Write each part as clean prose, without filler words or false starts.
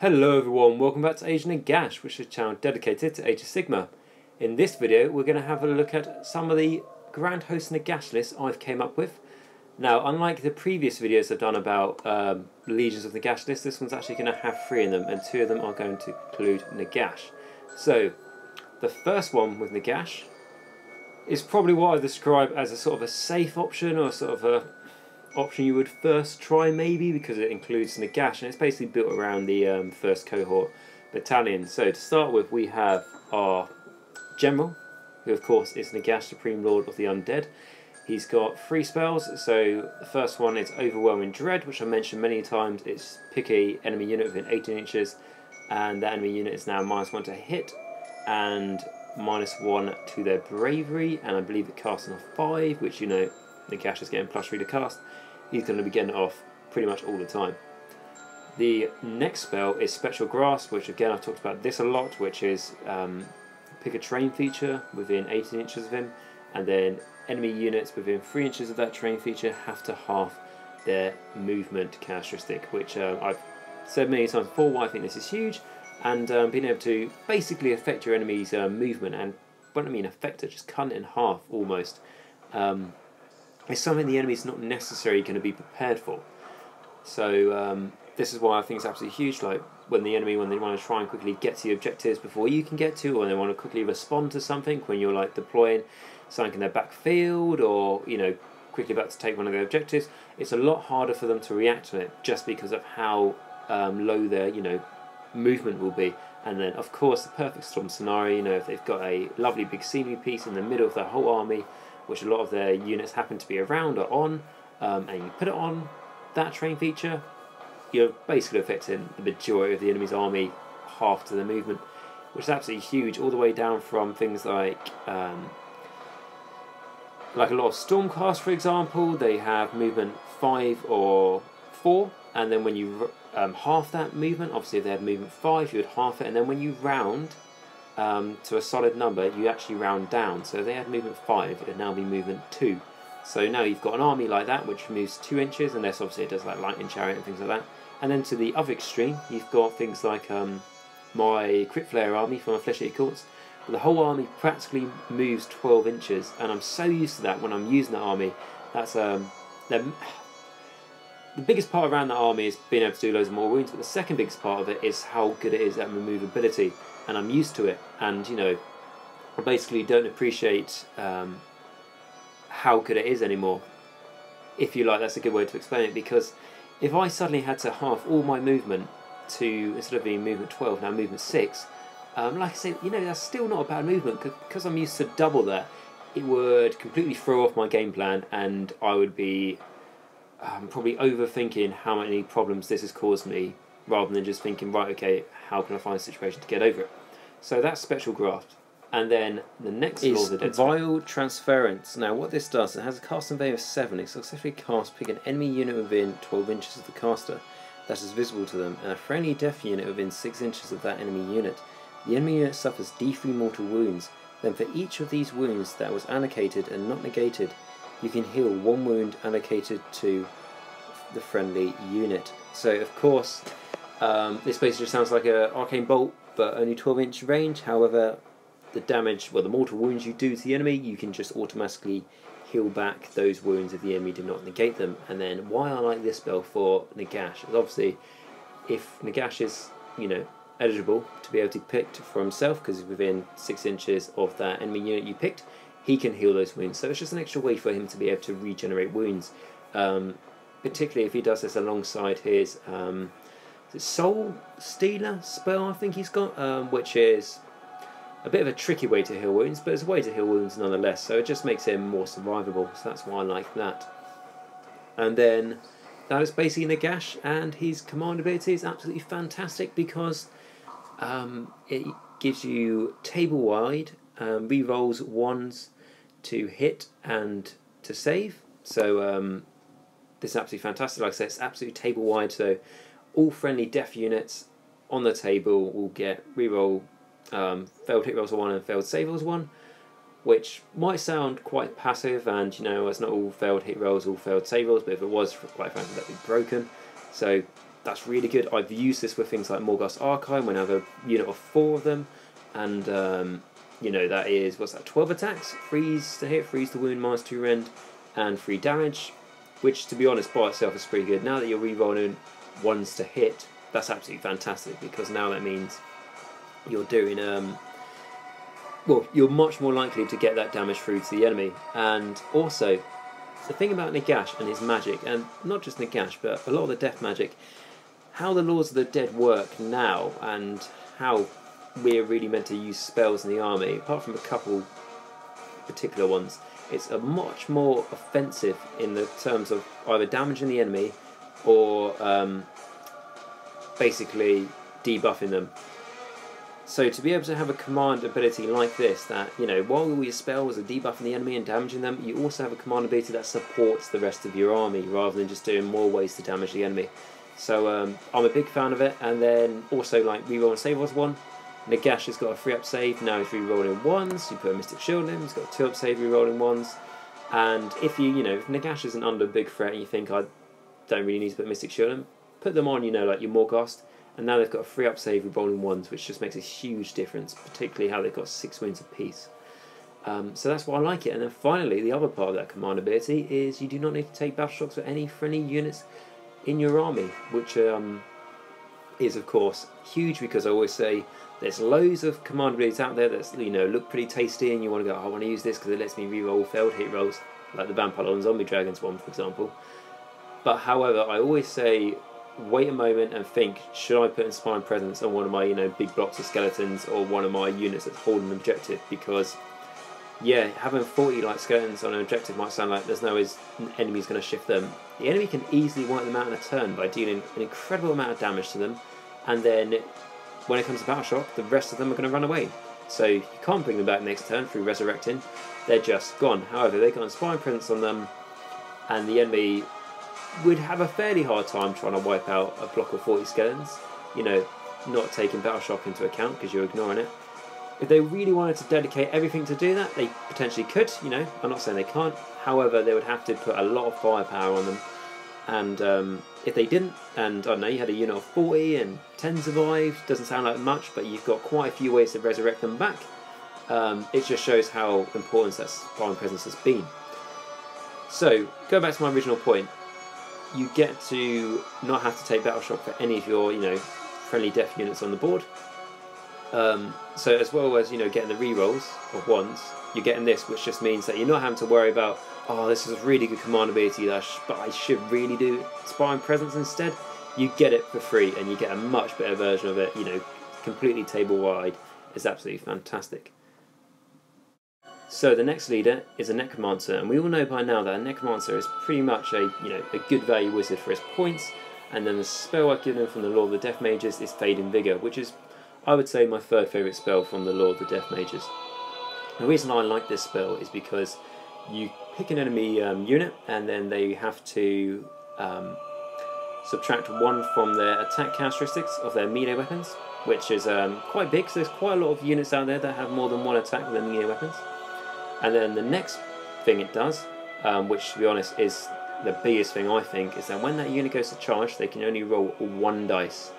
Hello everyone, welcome back to Age of Nagash, which is a channel dedicated to Age of Sigmar. In this video we're going to have a look at some of the Grand Host of Nagash lists I've came up with. Now, unlike the previous videos I've done about Legions of Nagash lists, this one's actually going to have 3 in them, and 2 of them are going to include Nagash. So, the first one with Nagash is probably what I describe as a sort of a safe option, or sort of a option you would first try maybe, because it includes Nagash and it's basically built around the first cohort battalion. So to start with, we have our general, who of course is Nagash, Supreme Lord of the Undead. He's got 3 spells. So the first one is Overwhelming Dread, which I mentioned many times. It's pick a enemy unit within 18 inches and that enemy unit is now -1 to hit and -1 to their bravery, and I believe it casts on a 5, which, you know, Nagash is getting +3 to cast. He's going to be getting it off pretty much all the time. The next spell is Spectral Grasp, which again I've talked about this a lot, which is pick a terrain feature within 18 inches of him, and then enemy units within 3 inches of that terrain feature have to halve their movement characteristic, which I've said many times before why I think this is huge, and being able to basically affect your enemy's movement, and when I mean affect it, just cut it in half almost. It's something the enemy's not necessarily going to be prepared for. So this is why I think it's absolutely huge. Like when the enemy, when they want to try and quickly get to the objectives before you can get to, or they want to quickly respond to something, when you're like deploying something in their backfield, or you know, quickly about to take one of their objectives, it's a lot harder for them to react to it just because of how low their movement will be. And then of course the perfect storm scenario, you know, if they've got a lovely big scenery piece in the middle of their whole army, which a lot of their units happen to be around or on, and you put it on that terrain feature, you're basically affecting the majority of the enemy's army, half to the movement, which is absolutely huge, all the way down from things like a lot of Stormcast, for example. They have movement 5 or 4, and then when you half that movement, obviously if they had movement 5, you would half it, and then when you round to a solid number, you actually round down. So if they had movement 5, it would now be movement 2. So now you've got an army like that which moves 2 inches, unless obviously it does like lightning chariot and things like that. And then to the other extreme, you've got things like my Crypt Flare army from a Flesh Eater Courts. The whole army practically moves 12 inches, and I'm so used to that when I'm using that army. That's the biggest part around that army is being able to do loads of more wounds, but the second biggest part of it is how good it is at removability. And I'm used to it, and you know, I basically don't appreciate how good it is anymore, if you like. That's a good way to explain it, because if I suddenly had to halve all my movement to, instead of being movement 12, now movement 6, like I said, you know, that's still not a bad movement, because I'm used to double that. It would completely throw off my game plan, and I would be probably overthinking how many problems this has caused me, rather than just thinking, right, okay, how can I find a situation to get over it? So that's Spectral Grasp. And then the next law of the Dead Vile Transference. Now what this does, it has a casting value of 7. It successfully casts pick an enemy unit within 12 inches of the caster that is visible to them, and a friendly death unit within 6 inches of that enemy unit. The enemy unit suffers D3 mortal wounds. Then for each of these wounds that was allocated and not negated, you can heal 1 wound allocated to the friendly unit. So of course, this basically sounds like an Arcane Bolt, but only 12-inch range. However, the damage, well, the mortal wounds you do to the enemy, you can just automatically heal back those wounds if the enemy did not negate them. And then why I like this spell for Nagash is obviously if Nagash is, you know, eligible to be able to be picked for himself, because he's within 6 inches of that enemy unit you picked, he can heal those wounds. So it's just an extra way for him to be able to regenerate wounds, particularly if he does this alongside his Soul Stealer spell, I think he's got, which is a bit of a tricky way to heal wounds, but it's a way to heal wounds nonetheless, so it just makes him more survivable, so that's why I like that. And then that is basically Nagash, and his command ability is absolutely fantastic, because it gives you table-wide rerolls 1s to hit and to save, so this is absolutely fantastic. Like I said, it's absolutely table-wide, so all friendly death units on the table will get reroll failed hit rolls 1 and failed save rolls 1, which might sound quite passive, and you know, it's not all failed hit rolls, all failed save rolls, but if it was, quite frankly, that'd be broken. So that's really good. I've used this with things like Morghast Archive when I have a unit of 4 of them, and that is, what's that, 12 attacks, freeze to hit, freeze to wound, -2 rend, and 3 damage, which to be honest by itself is pretty good. Now that you're rerolling 1s to hit, that's absolutely fantastic, because now that means you're doing you're much more likely to get that damage through to the enemy. And also, the thing about Nagash and his magic, and not just Nagash but a lot of the death magic, how the Lords of the Dead work now, and how we're really meant to use spells in the army, apart from a couple particular ones, it's a much more offensive in the terms of either damaging the enemy or basically debuffing them. So to be able to have a command ability like this, that, while all your spells are debuffing the enemy and damaging them, you also have a command ability that supports the rest of your army, rather than just doing more ways to damage the enemy. So I'm a big fan of it. And then also, like, reroll and save was 1. Nagash has got a 3-up save, now he's rerolling 1s, you put a Mystic Shield in him, he's got a 2-up save rerolling 1s. And if if Nagash isn't under big threat and you think, I don't really need to put Mystic Shield in, put them on, like your Morghast, and now they've got a 3-up save rerolling 1s, which just makes a huge difference, particularly how they've got 6 wounds apiece. So that's why I like it. And then finally, the other part of that command ability is you do not need to take battle shocks for any friendly units in your army, which is of course huge, because I always say there's loads of command abilities out there that look pretty tasty, and you want to go, I want to use this because it lets me reroll failed hit rolls, like the Vampire and Zombie Dragons one, for example. But however, I always say, wait a moment and think, should I put Inspiring Presence on one of my big blocks of skeletons, or one of my units that's holding an objective? Because yeah, having 40 like skeletons on an objective might sound like there's no way enemy's going to shift them. The enemy can easily wipe them out in a turn by dealing an incredible amount of damage to them, and then when it comes to Battle Shock, the rest of them are going to run away. So you can't bring them back next turn through resurrecting, they're just gone. However, they got Inspiring Presence on them, and the enemy would have a fairly hard time trying to wipe out a block of 40 skeletons, not taking Battle Shock into account because you're ignoring it. If they really wanted to dedicate everything to do that, they potentially could, I'm not saying they can't. However, they would have to put a lot of firepower on them. And if they didn't, and I don't know, you had a unit of 40 and 10 survived, doesn't sound like much, but you've got quite a few ways to resurrect them back. It just shows how important that Inspiring Presence has been. So, going back to my original point, you get to not have to take Battle Shock for any of your, friendly death units on the board. So as well as getting the rerolls of 1s, you're getting this, which just means that you're not having to worry about, oh, this is a really good command ability but I should really do Inspiring Presence instead. You get it for free, and you get a much better version of it, completely table wide. It's absolutely fantastic. So the next leader is a Necromancer, and we all know by now that a Necromancer is pretty much a good value wizard for his points. And then the spell I've given him from the Lord of the Death Mages is Fading Vigor, which is, I would say, my 3rd favourite spell from the Lord of the Death Mages. The reason I like this spell is because you pick an enemy unit, and then they have to subtract 1 from their attack characteristics of their melee weapons, which is quite big, so there's quite a lot of units out there that have more than 1 attack with their melee weapons. And then the next thing it does, which to be honest is the biggest thing I think, is that when that unit goes to charge, they can only roll 1 dice,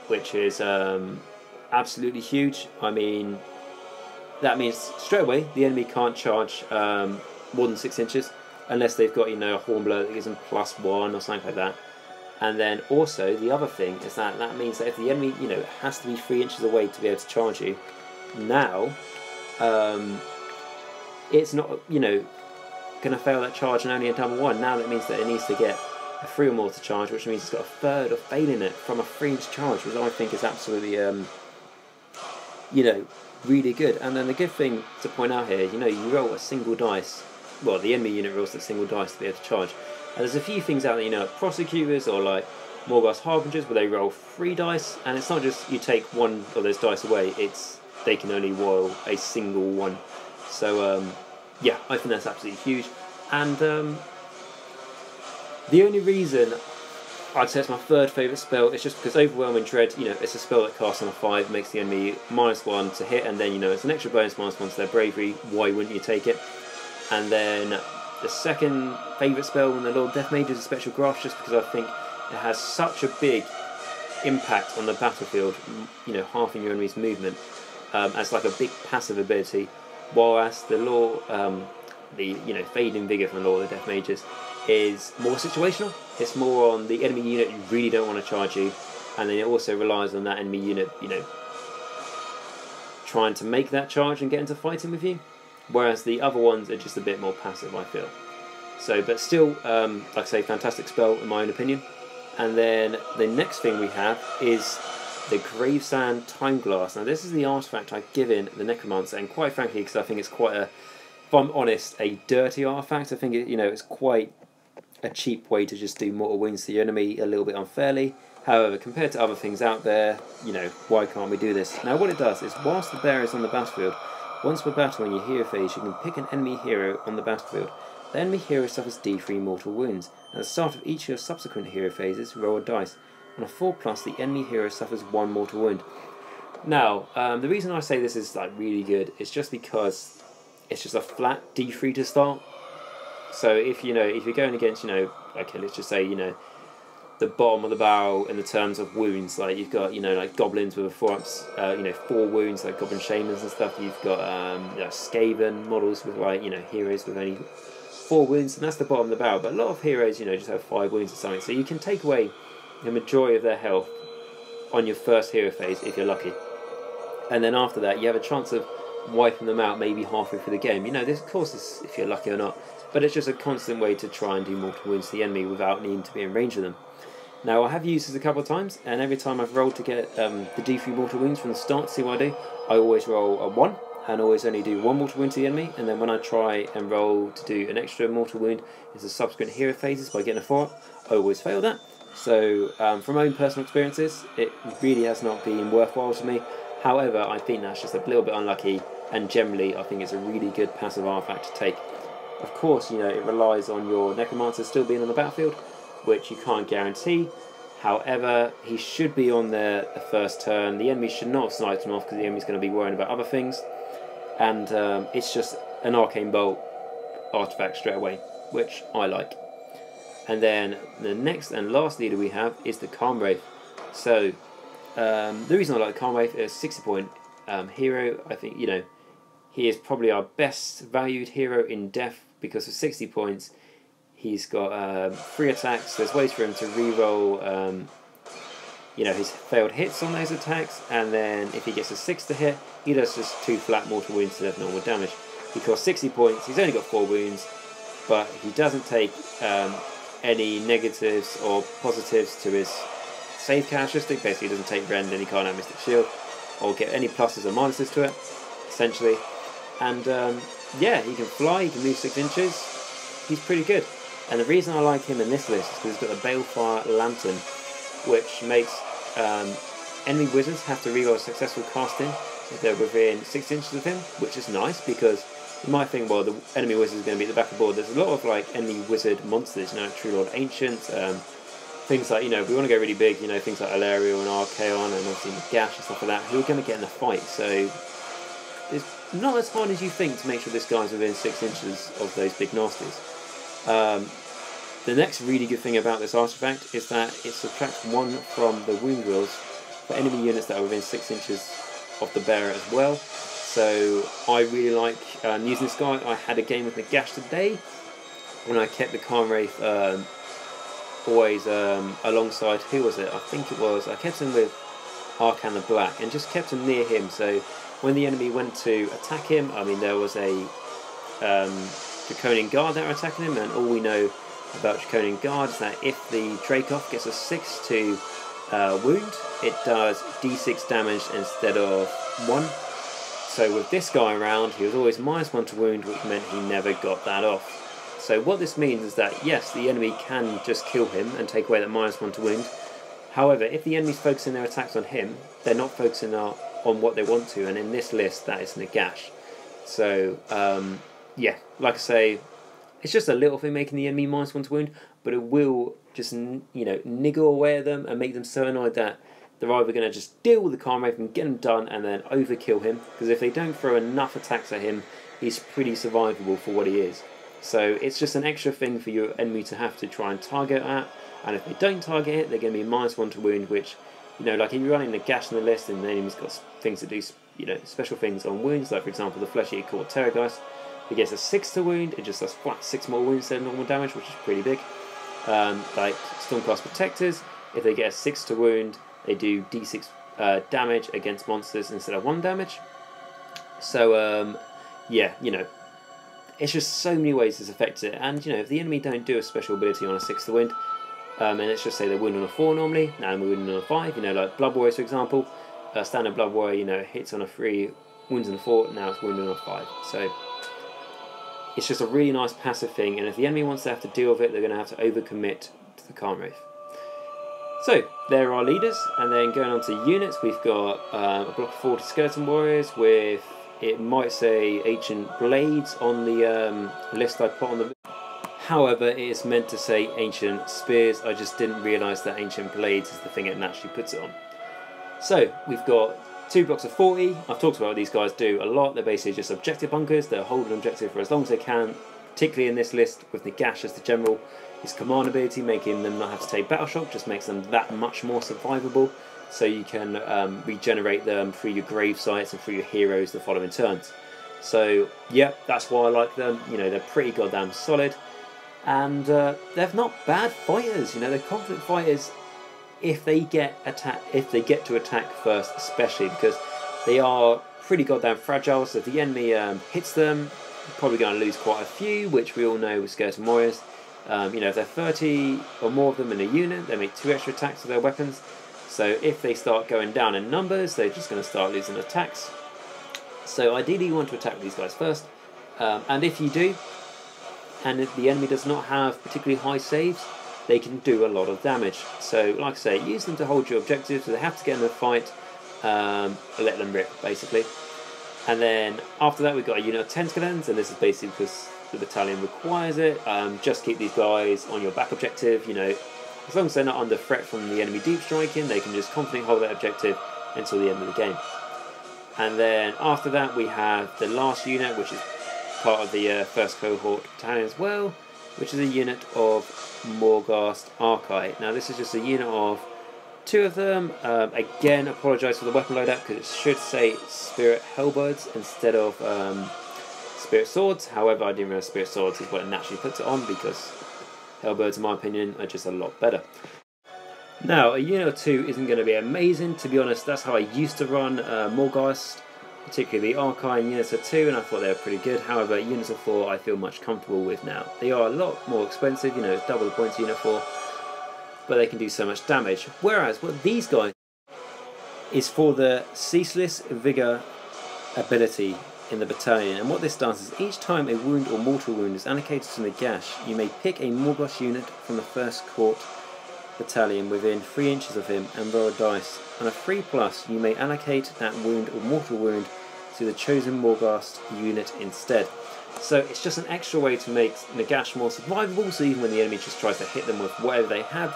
which is absolutely huge. I mean, that means straight away the enemy can't charge more than 6 inches unless they've got a Hornblower that gives them +1 or something like that. And then also the other thing is that means that if the enemy has to be 3 inches away to be able to charge you, now it's not going to fail that charge and only a double 1. Now that means that it needs to get a 3 or more to charge, which means it's got a third of failing it from a 3-inch charge, which I think is absolutely really good. And then the good thing to point out here, you roll a single dice. Well, the enemy unit rolls a single dice to be able to charge. And there's a few things out there, like Prosecutors or like Morghast Harbingers, where they roll 3 dice, and it's not just you take 1 of those dice away, it's they can only roll a single 1. So yeah, I think that's absolutely huge. And the only reason I'd say it's my 3rd favourite spell is just because Overwhelming Dread, it's a spell that casts on a 5, makes the enemy -1 to hit, and then it's an extra bonus -1 to their bravery. Why wouldn't you take it? And then the 2nd favourite spell in the Lord of Death Mage is a Spectral Grasp, just because I think it has such a big impact on the battlefield, you know, halving your enemy's movement, as like a big passive ability, whereas the law, the fading vigor from the Law of the Death Mages is more situational. It's more on the enemy unit you really don't want to charge you, and then it also relies on that enemy unit, you know, trying to make that charge and get into fighting with you, whereas the other ones are just a bit more passive, I feel. So, but still, like I say, fantastic spell in my own opinion. And then the next thing we have is the Gravesand Timeglass. Now this is the artifact I've given the Necromancer, and quite frankly, because I think it's quite a, if I'm honest, a dirty artifact. I think it, you know, it's quite a cheap way to just do mortal wounds to the enemy a little bit unfairly. However, compared to other things out there, you know, why can't we do this? Now what it does is, whilst the bearer is on the battlefield, once per battle in your hero phase, you can pick an enemy hero on the battlefield. The enemy hero suffers D3 mortal wounds. At the start of each of your subsequent hero phases, roll a dice. On a 4+, the enemy hero suffers 1 mortal wound. Now, the reason I say this is like really good is just because it's just a flat D3 to start. So if you're going against, you know, okay, let's just say, you know, the bottom of the barrel in the terms of wounds, like you've got, you know, like goblins with a 4 wounds, like goblin shamans and stuff. You've got Skaven models with, like, you know, heroes with only 4 wounds, and that's the bottom of the barrel. But a lot of heroes, you know, just have 5 wounds or something. So you can take away the majority of their health on your first hero phase if you're lucky, and then after that you have a chance of wiping them out maybe halfway through the game. You know, this of course is if you're lucky or not, but it's just a constant way to try and do mortal wounds to the enemy without needing to be in range of them. Now I have used this a couple of times, and every time I've rolled to get the D3 mortal wounds from the start to see what I do, I always roll a 1 and always only do 1 mortal wound to the enemy, and then when I try and roll to do an extra mortal wound in the subsequent hero phases by getting a 4 up, I always fail that. So from my own personal experiences, it really has not been worthwhile to me. However, I think that's just a little bit unlucky, and generally I think it's a really good passive artifact to take. Of course, you know, it relies on your Necromancer still being on the battlefield, which you can't guarantee. However, he should be on there the first turn. The enemy should not have sniped him off because the enemy's going to be worrying about other things. And it's just an Arcane Bolt artifact straight away, which I like. And then the next and last leader we have is the Cairn Wraith. So the reason I like Cairn Wraith is 60-point hero. I think, you know, he is probably our best valued hero in Death, because of 60 points he's got 3 attacks. There's ways for him to reroll you know, his failed hits on those attacks, and then if he gets a 6 to hit, he does just 2 flat mortal wounds instead of normal damage. He costs 60 points, he's only got 4 wounds, but he doesn't take any negatives or positives to his save characteristic. Basically, he doesn't take rend, and he can't have Mystic Shield, or get any pluses or minuses to it, essentially. And yeah, he can fly, he can move 6 inches, he's pretty good. And the reason I like him in this list is because he's got the Balefire Lantern, which makes enemy wizards have to reroll a successful casting if they're within 6 inches of him, which is nice, because you might think, well, the enemy wizard is going to be at the back of the board. There's a lot of like enemy wizard monsters, you know, True Lord Ancients, things like, you know, we want to go really big, you know, things like Alariel and Archaon and obviously Gash and stuff like that, who are going to get in a fight. So it's not as hard as you think to make sure this guy's within 6 inches of those big nasties. The next really good thing about this artifact is that it subtracts 1 from the wound rolls for enemy units that are within 6 inches of the bearer as well. So I really like using this guy. I had a game with Nagash today when I kept the Cairn Wraith always alongside, who was it? I think it was, I kept him with Arcan the Black and just kept him near him. So when the enemy went to attack him, I mean, there was a Draconian Guard that were attacking him, and all we know about Draconian Guard is that if the Dracoff gets a 6 to wound, it does d6 damage instead of 1. So with this guy around, he was always -1 to wound, which meant he never got that off. So what this means is that, yes, the enemy can just kill him and take away that -1 to wound. However, if the enemy's focusing their attacks on him, they're not focusing on what they want to, and in this list, that is Nagash. So, yeah, like I say, it's just a little thing making the enemy -1 to wound, but it will just, you know, niggle away at them and make them so annoyed that they're either going to just deal with the Cairn Wraith and get him done and then overkill him, because if they don't throw enough attacks at him, he's pretty survivable for what he is. So it's just an extra thing for your enemy to have to try and target at, and if they don't target it, they're going to be -1 to wound, which, you know, like if you're running the gash in the list and the enemy's got things that do, you know, special things on wounds, like for example the Flesh Eater called Terrorgeist, if it gets a 6 to wound, it just does flat 6 more wounds than normal damage, which is pretty big. Like Stormcast Protectors, if they get a 6 to wound, they do d6 damage against monsters instead of 1 damage. So yeah, you know, it's just so many ways it's affected it. And you know, if the enemy don't do a special ability on a 6 to wound, and let's just say they wound on a 4 normally, now we're wounding on a 5, you know, like Blood Warriors for example, standard Blood Warrior, you know, hits on a 3, wounds on a 4, now it's wounding on a 5. So it's just a really nice passive thing, and if the enemy wants to have to deal with it, they're going to have to overcommit to the Cairn Wraith. So there are our leaders, and then going on to units, we've got a block of 40 Skeleton Warriors with, it might say Ancient Blades on the list I put on the... However, it is meant to say Ancient Spears. I just didn't realise that Ancient Blades is the thing it naturally puts it on. So we've got 2 blocks of 40. I've talked about what these guys do a lot. They're basically just objective bunkers. They'll hold an objective for as long as they can, particularly in this list with Nagash as the general. His command ability, making them not have to take battle shock, just makes them that much more survivable. So you can regenerate them through your grave sites and through your heroes the following turns. So yeah, that's why I like them. You know, they're pretty goddamn solid, and they're not bad fighters. You know, they're confident fighters if they get to attack first, especially because they are pretty goddamn fragile. So if the enemy hits them, you're probably going to lose quite a few, which we all know with Skeleton Warriors. You know, if there are 30 or more of them in a unit, they make 2 extra attacks with their weapons. So if they start going down in numbers, they're just going to start losing attacks. So ideally you want to attack with these guys first. And if you do, and if the enemy does not have particularly high saves, they can do a lot of damage. So like I say, use them to hold your objectives. So they have to get in the fight, let them rip basically. And then after that we've got a unit of 10 skeletons, and this is basically because the battalion requires it. Just keep these guys on your back objective, you know. As long as they're not under threat from the enemy deep striking, they can just confidently hold that objective until the end of the game. And then after that we have the last unit, which is part of the first cohort battalion as well, which is a unit of Morghast Harbingers. Now this is just a unit of 2 of them. Again, apologise for the weapon loadout because it should say Spirit Halberds instead of Spirit Swords. However, I didn't realise Spirit Swords is what it naturally puts it on, because Halberds, in my opinion, are just a lot better. Now, a unit or 2 isn't going to be amazing. To be honest, that's how I used to run Morghast, particularly the Archine units of 2, and I thought they were pretty good. However, units of 4 I feel much comfortable with now. They are a lot more expensive, you know, double the points unit 4, but they can do so much damage. Whereas what these guys is for the Ceaseless Vigour ability in the battalion, and what this does is each time a wound or mortal wound is allocated to Nagash, you may pick a Morghast unit from the first court battalion within 3 inches of him and roll a dice. On a 3+, you may allocate that wound or mortal wound to the chosen Morghast unit instead. So it's just an extra way to make Nagash more survivable, so even when the enemy just tries to hit them with whatever they have,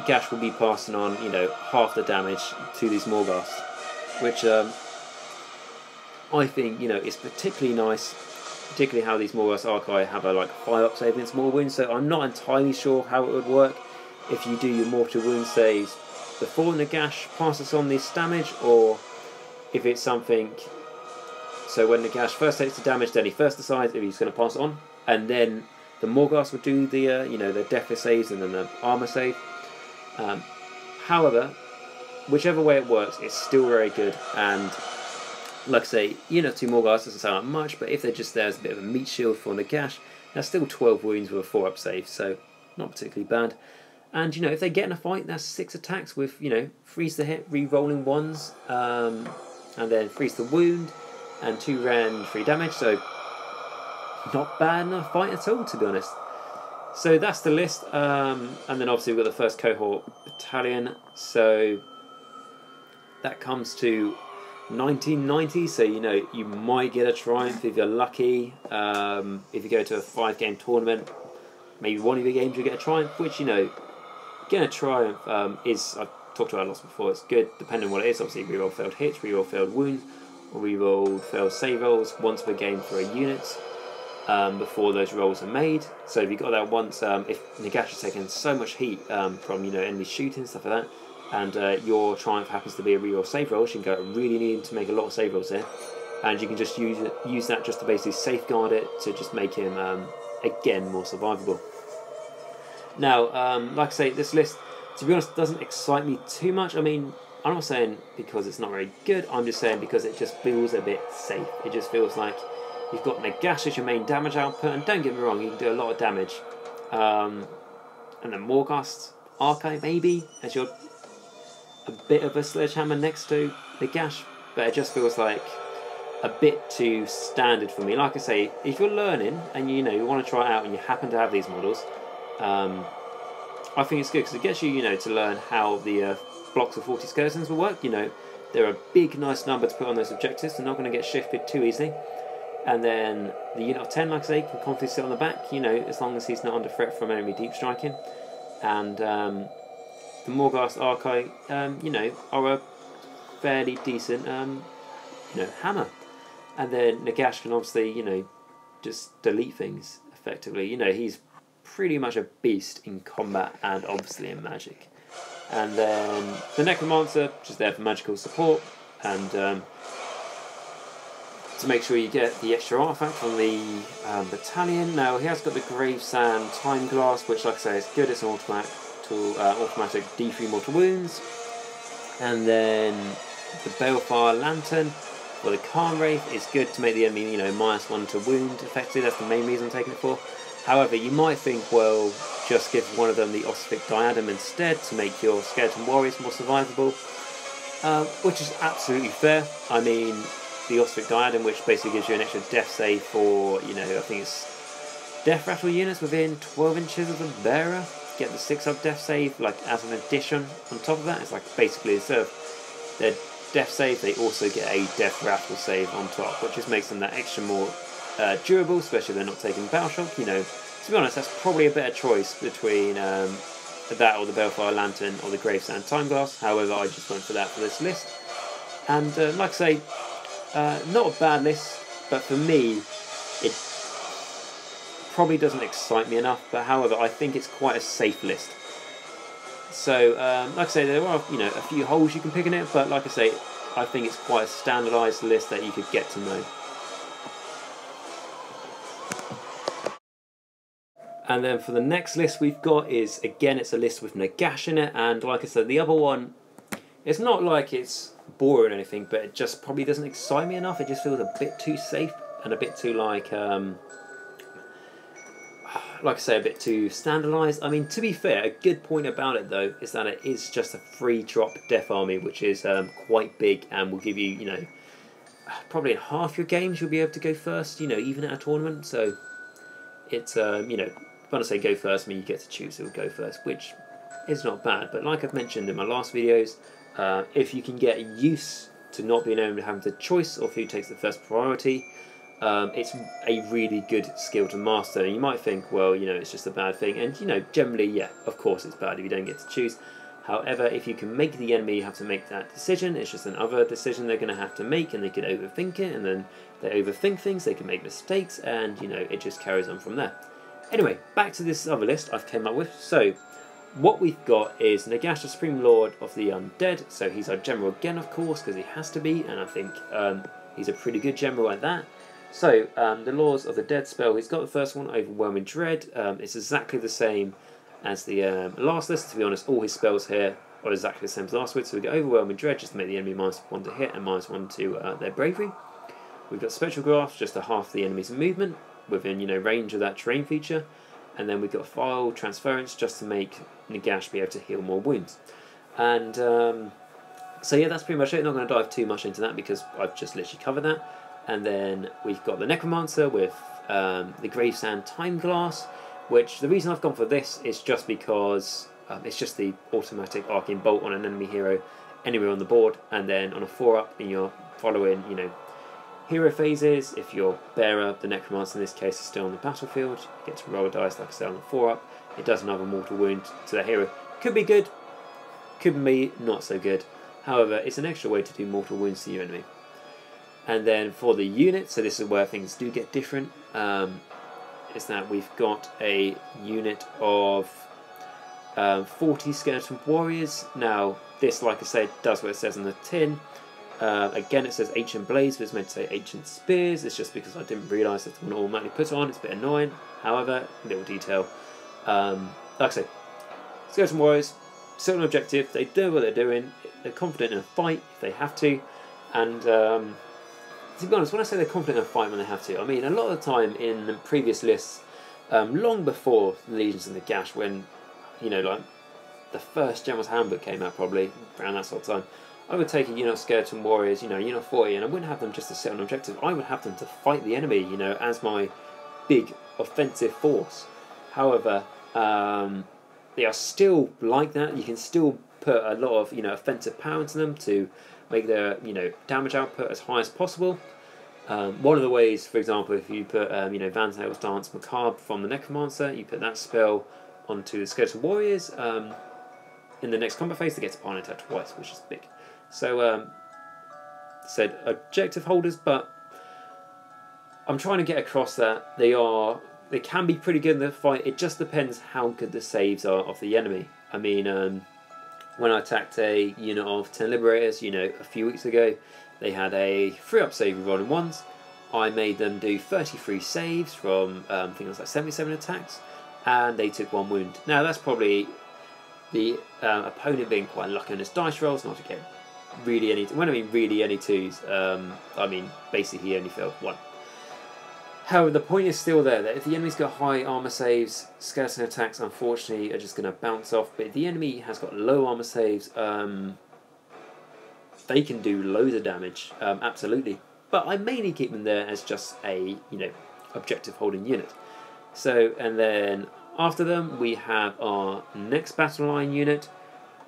Gash will be passing on, you know, half the damage to these Morghast, which I think, you know, is particularly nice, particularly how these Morghast Harbingers have a like 5-up save against mortal wounds. So I'm not entirely sure how it would work if you do your mortal wound saves before Nagash passes on this damage, or if it's something. So when Nagash first takes the damage, then he first decides if he's going to pass it on, and then the Morghast will do the you know, the death saves and then the armor save. However, whichever way it works, it's still very good. And like I say, you know, 2 Morghast doesn't sound like much, but if they're just there as a bit of a meat shield for Nagash, that's still 12 wounds with a 4-up save, so not particularly bad. And, you know, if they get in a fight, that's 6 attacks with, you know, freeze the hit, re-rolling 1s, and then freeze the wound, and 2 rend 3 damage, so not bad in a fight at all, to be honest. So that's the list, and then obviously we've got the first cohort battalion, so that comes to 1990, so you know, you might get a triumph if you're lucky. If you go to a 5-game tournament, maybe one of your games you'll get a triumph, which, you know, getting a triumph is, I've talked about it lots before, it's good depending on what it is. Obviously reroll failed hits, reroll failed wounds, or reroll failed save rolls once per game for a unit. before those rolls are made. So if you got that once, if Nagash is taking so much heat from enemy shooting stuff like that, and your triumph happens to be a reroll save rolls, you can go really need to make a lot of save rolls here, and you can just use that just to basically safeguard it to just make him again more survivable. Now, like I say, this list, to be honest, doesn't excite me too much. I mean, I'm not saying because it's not very good, I'm just saying because it just feels a bit safe. It just feels like you've got Nagash as your main damage output, and don't get me wrong, you can do a lot of damage. And then Morghast Archive maybe as your a bit of a sledgehammer next to Nagash, but it just feels like a bit too standard for me. Like I say, if you're learning and you want to try it out and you happen to have these models, I think it's good because it gets you to learn how the blocks of 40 skeletons will work. They're a big nice number to put on those objectives. They're not going to get shifted too easily. And then the unit of 10, like I say, can confidently sit on the back, as long as he's not under threat from enemy deep striking. And the Morghast Archive, are a fairly decent, hammer. And then Nagash can obviously, just delete things effectively. He's pretty much a beast in combat and obviously in magic. And then the Necromancer, just there for magical support, and to make sure you get the extra artifact from the battalion. Now, he has got the Gravesand Timeglass, which, like I say, is good. It's an automatic D3 mortal wounds. And then the Balefire Lantern, or the Cairn Wraith, is good to make the enemy, -1 to wound effectively. That's the main reason I'm taking it for. However, you might think, well, just give one of them the Ossific Diadem instead to make your Skeleton Warriors more survivable, which is absolutely fair. I mean, the Ossific Diadem, which basically gives you an extra death save for, I think it's death rattle units within 12 inches of the bearer. Get the 6-up death save, like as an addition on top of that. It's like basically instead of their death save, they also get a death rattle save on top, which just makes them that extra more durable, especially if they're not taking battle shock. To be honest, that's probably a better choice between that or the Balefire Lantern or the Gravesand Timeglass. However, I just went for that for this list. And like I say, not a bad list, but for me, it probably doesn't excite me enough. But however, I think it's quite a safe list. So, like I say, there are a few holes you can pick in it, but like I say, I think it's quite a standardised list that you could get to know. And then for the next list we've got is, again, it's a list with Nagash in it, and like I said, the other one, it's not like it's boring or anything, but it just probably doesn't excite me enough. It just feels a bit too safe and a bit too like I say, a bit too standardised. I mean, to be fair, a good point about it though is that it is just a free drop death army, which is quite big and will give you, probably in half your games you'll be able to go first, even at a tournament. So it's, when I say go first, I mean you get to choose who will go first, which is not bad. But like I've mentioned in my last videos, if you can get used to not being able to have the choice of who takes the first priority, it's a really good skill to master. And you might think, well, it's just a bad thing. And, generally, yeah, of course it's bad if you don't get to choose. However, if you can make the enemy have to make that decision, it's just another decision they're going to have to make, and they could overthink it, and then they overthink things, they can make mistakes, and, it just carries on from there. Anyway, back to this other list I've came up with. So, what we've got is Nagash, the Supreme Lord of the Undead. So he's our general again, of course, because he has to be, and I think he's a pretty good general at that. So, the Laws of the Dead spell, he's got the first one, Overwhelming Dread. It's exactly the same as the last list, to be honest. All his spells here are exactly the same as last week. So we get Overwhelming Dread, just to make the enemy -1 to hit and -1 to their bravery. We've got Spectral Grasp, just to half the enemy's movement within, range of that terrain feature. And then we've got File Transference, just to make Nagash be able to heal more wounds. And so yeah, that's pretty much it. Not going to dive too much into that because I've just literally covered that. And then we've got the Necromancer with the Gravesand Timeglass, which the reason I've gone for this is just because it's just the automatic arcane bolt on an enemy hero anywhere on the board, and then on a 4-up in your following, hero phases, if your bearer, the Necromancer in this case, is still on the battlefield, you get to roll a dice, like I said, on the 4-up. It does another mortal wound to the hero. Could be good, could be not so good. However, it's an extra way to do mortal wounds to your enemy. And then for the unit, so this is where things do get different. is that we've got a unit of 40 skeleton warriors. Now, this, like I said, does what it says on the tin. Again, it says ancient blades, but it's meant to say ancient spears. It's just because I didn't realise that's what I automatically put on. It's a bit annoying. However, little detail. Like I say, skeleton warriors, certain objective. They know what they're doing. They're confident in a fight if they have to. And to be honest, when I say they're confident in a fight when they have to, I mean a lot of the time in previous lists, long before the Legions of Nagash, when like the first General's Handbook came out, probably around that sort of time, I would take a unit of skeleton warriors, unit 40, and I wouldn't have them just to sit on objective. I would have them to fight the enemy, as my big offensive force. However, they are still like that. You can still put a lot of offensive power into them to make their damage output as high as possible. One of the ways, for example, if you put Van Tail's Dance Macabre from the Necromancer, you put that spell onto the skeleton warriors. In the next combat phase, they get to pile attack twice, which is big. So, said objective holders, but I'm trying to get across that they can be pretty good in the fight. It just depends how good the saves are of the enemy. I mean, when I attacked a unit of 10 Liberators, a few weeks ago, they had a 3-up save rolling ones. I made them do 33 saves from I think it was like 77 attacks, and they took 1 wound. Now that's probably the opponent being quite lucky on his dice rolls, not to get really any. When I mean really any 2s, I mean basically he only failed 1. However, the point is still there that if the enemy's got high armor saves, skeleton attacks unfortunately are just going to bounce off. But if the enemy has got low armor saves, they can do loads of damage, absolutely. But I mainly keep them there as just a objective holding unit. So, and then after them we have our next battle line unit,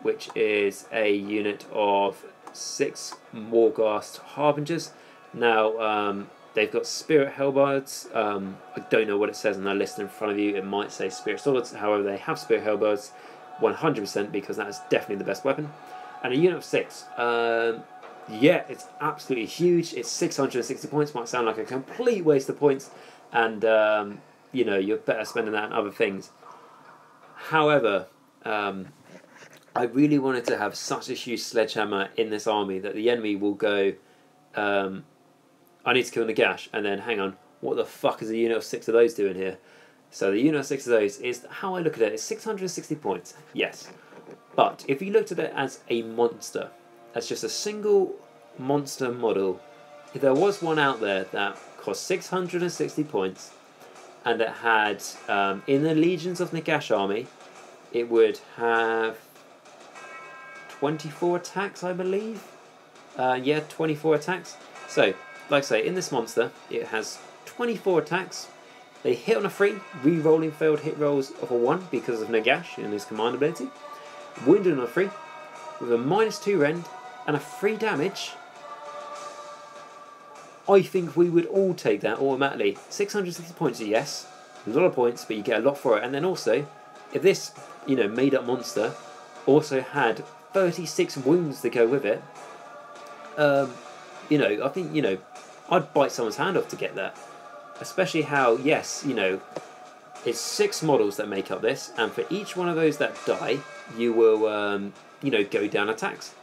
which is a unit of 6 Morghast Harbingers. Now, they've got Spirit Hellbards. I don't know what it says on their list in front of you. It might say Spirit Swords. However, they have Spirit Hellbards 100% because that is definitely the best weapon. And a unit of 6. Yeah, it's absolutely huge. It's 660 points. Might sound like a complete waste of points. And, you're better spending that on other things. However, I really wanted to have such a huge sledgehammer in this army that the enemy will go, I need to kill Nagash, and then hang on, what the fuck is a unit of 6 of those doing here? So the unit of 6 of those is, how I look at it, is 660 points, yes. But if you looked at it as a monster, as just a single monster model, if there was one out there that cost 660 points, and it had, in the Legions of Nagash army, it would have 24 attacks, I believe. Yeah, 24 attacks. So, like I say, in this monster, it has 24 attacks. They hit on a 3, re-rolling failed hit rolls of a 1 because of Nagash and his command ability. Wounded on a 3, with a -2 rend and a 3 damage. I think we would all take that automatically. 660 points, yes, a lot of points, but you get a lot for it. And then also, if this made up monster also had 36 wounds to go with it, I think I'd bite someone's hand off to get that. Especially how, yes, it's 6 models that make up this, and for each one of those that die, you will, go down attacks.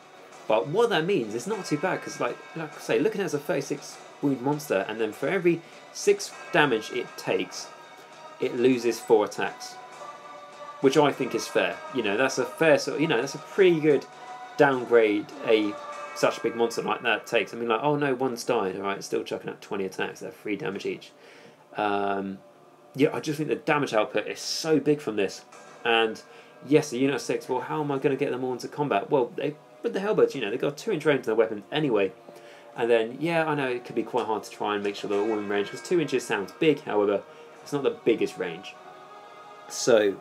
But what that means is not too bad, because like I say, looking at it as a 36 wound monster, and then for every 6 damage it takes, it loses 4 attacks. Which I think is fair. That's a fair sort of, that's a pretty good downgrade such a big monster like that takes. I mean, like, oh no, one's died, alright, still chucking out 20 attacks, they're 3 damage each. Yeah, I just think the damage output is so big from this. And yes, the unit of 6, well, how am I going to get them all into combat? Well, with the Hellbirds, they've got 2-inch range to their weapons anyway. And then, yeah, I know it could be quite hard to try and make sure they're all in range, because 2 inches sounds big, however, it's not the biggest range. So,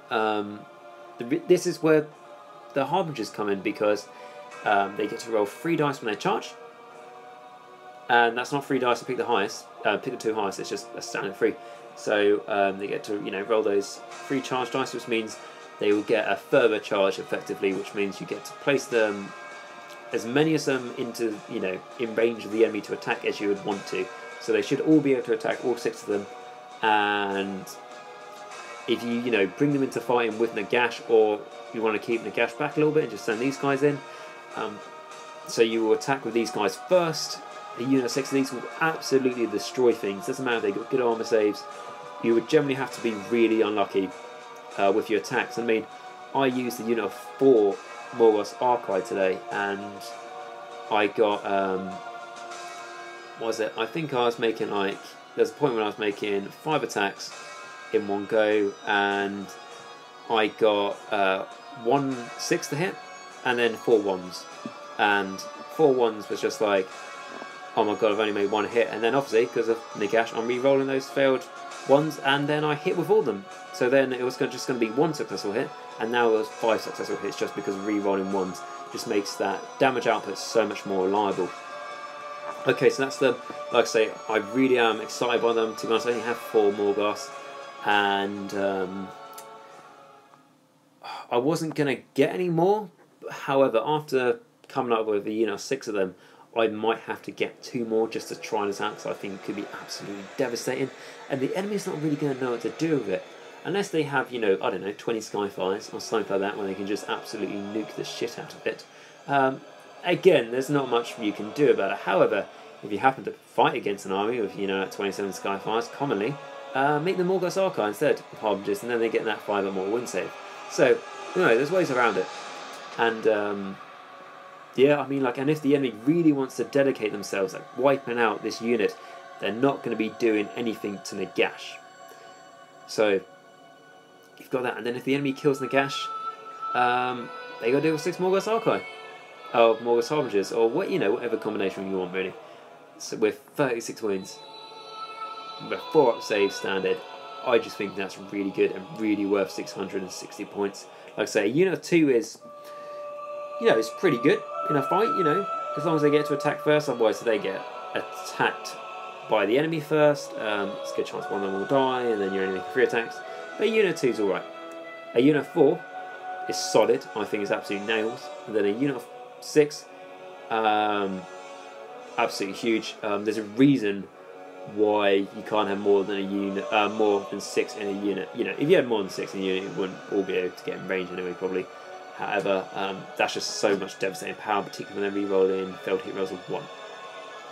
this is where the Harbingers come in, because they get to roll 3 dice when they charge. And that's not 3 dice to pick the highest, pick the 2 highest, it's just a standard 3. So they get to roll those 3 charge dice, which means they will get a further charge effectively, which means you get to place them, as many of them, into in range of the enemy to attack as you would want to. So they should all be able to attack all 6 of them, and if you bring them into fighting with Nagash, or you want to keep Nagash back a little bit and just send these guys in. So you will attack with these guys first. A unit of 6 of these will absolutely destroy things. Doesn't matter if they've got good armor saves. You would generally have to be really unlucky with your attacks. I mean, I used the unit of 4 Morghast Archive today, and I got what was it? I think I was making there's a point when I was making 5 attacks in one go, and I got 1 6 to hit, and then 4 1s, and 4 1s was just like, oh my god, I've only made 1 hit, and then obviously because of Nagash, I'm re-rolling those failed 1s, and then I hit with all of them. So then it was just going to be 1 successful hit, and now it was 5 successful hits just because of re-rolling 1s. Just makes that damage output so much more reliable. Okay, so that's them. Like I say, I really am excited by them. To be honest, I only have 4 Morghast, and I wasn't going to get any more. However, after coming up with 6 of them, I might have to get 2 more just to try this out, because I think it could be absolutely devastating, and the enemy's not really going to know what to do with it. Unless they have, I don't know, 20 Skyfires or something like that, where they can just absolutely nuke the shit out of it. Again, there's not much you can do about it. However, if you happen to fight against an army with, 27 Skyfires, commonly, make the Morghast Archive instead of Harbingers, and then they get that 5 or more win save. So, there's ways around it. And, yeah, I mean, and if the enemy really wants to dedicate themselves at wiping out this unit, they're not going to be doing anything to Nagash. So, you've got that, and then if the enemy kills Nagash, they got to deal with 6 Morghast Archive, or Morghast Harbingers, or whatever combination you want, really. So with 36 wins, with 4 up saves standard, I just think that's really good and really worth 660 points. Like I say, a unit of 2 is, it's pretty good in a fight, as long as they get to attack first. Otherwise, if they get attacked by the enemy first, it's a good chance one of them will die, and then you're only making 3 attacks. But a unit of 2 is alright. A unit of 4 is solid, I think is absolute nails. And then a unit of 6, absolutely huge. There's a reason why you can't have more than 6 in a unit. If you had more than 6 in a unit, you wouldn't all be able to get in range anyway, probably. However, that's just so much devastating power, particularly when they re-roll in failed hit rolls of 1.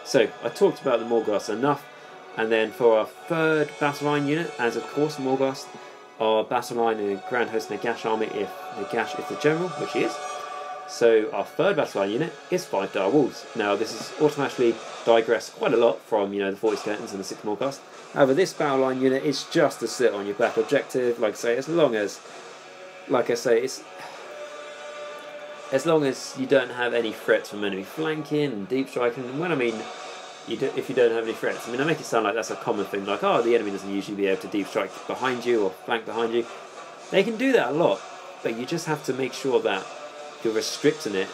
So, I talked about the Morghast enough. And then for our 3rd battleline unit, as of course Morghast are battleline in a Grand Host of Nagash army if Nagash is the general, which he is. So our 3rd battleline unit is 5 dire wolves. Now this is automatically digressed quite a lot from the 40 skeletons and the 6 Morghast. However, this battleline unit is just to sit on your back objective. Like I say, as long as you don't have any threats from enemy flanking and deep striking. And when I mean if you don't have any threats, I make it sound like that's a common thing, like, oh, the enemy doesn't usually be able to deep strike behind you or flank behind you. They can do that a lot, but you just have to make sure that you're restricting it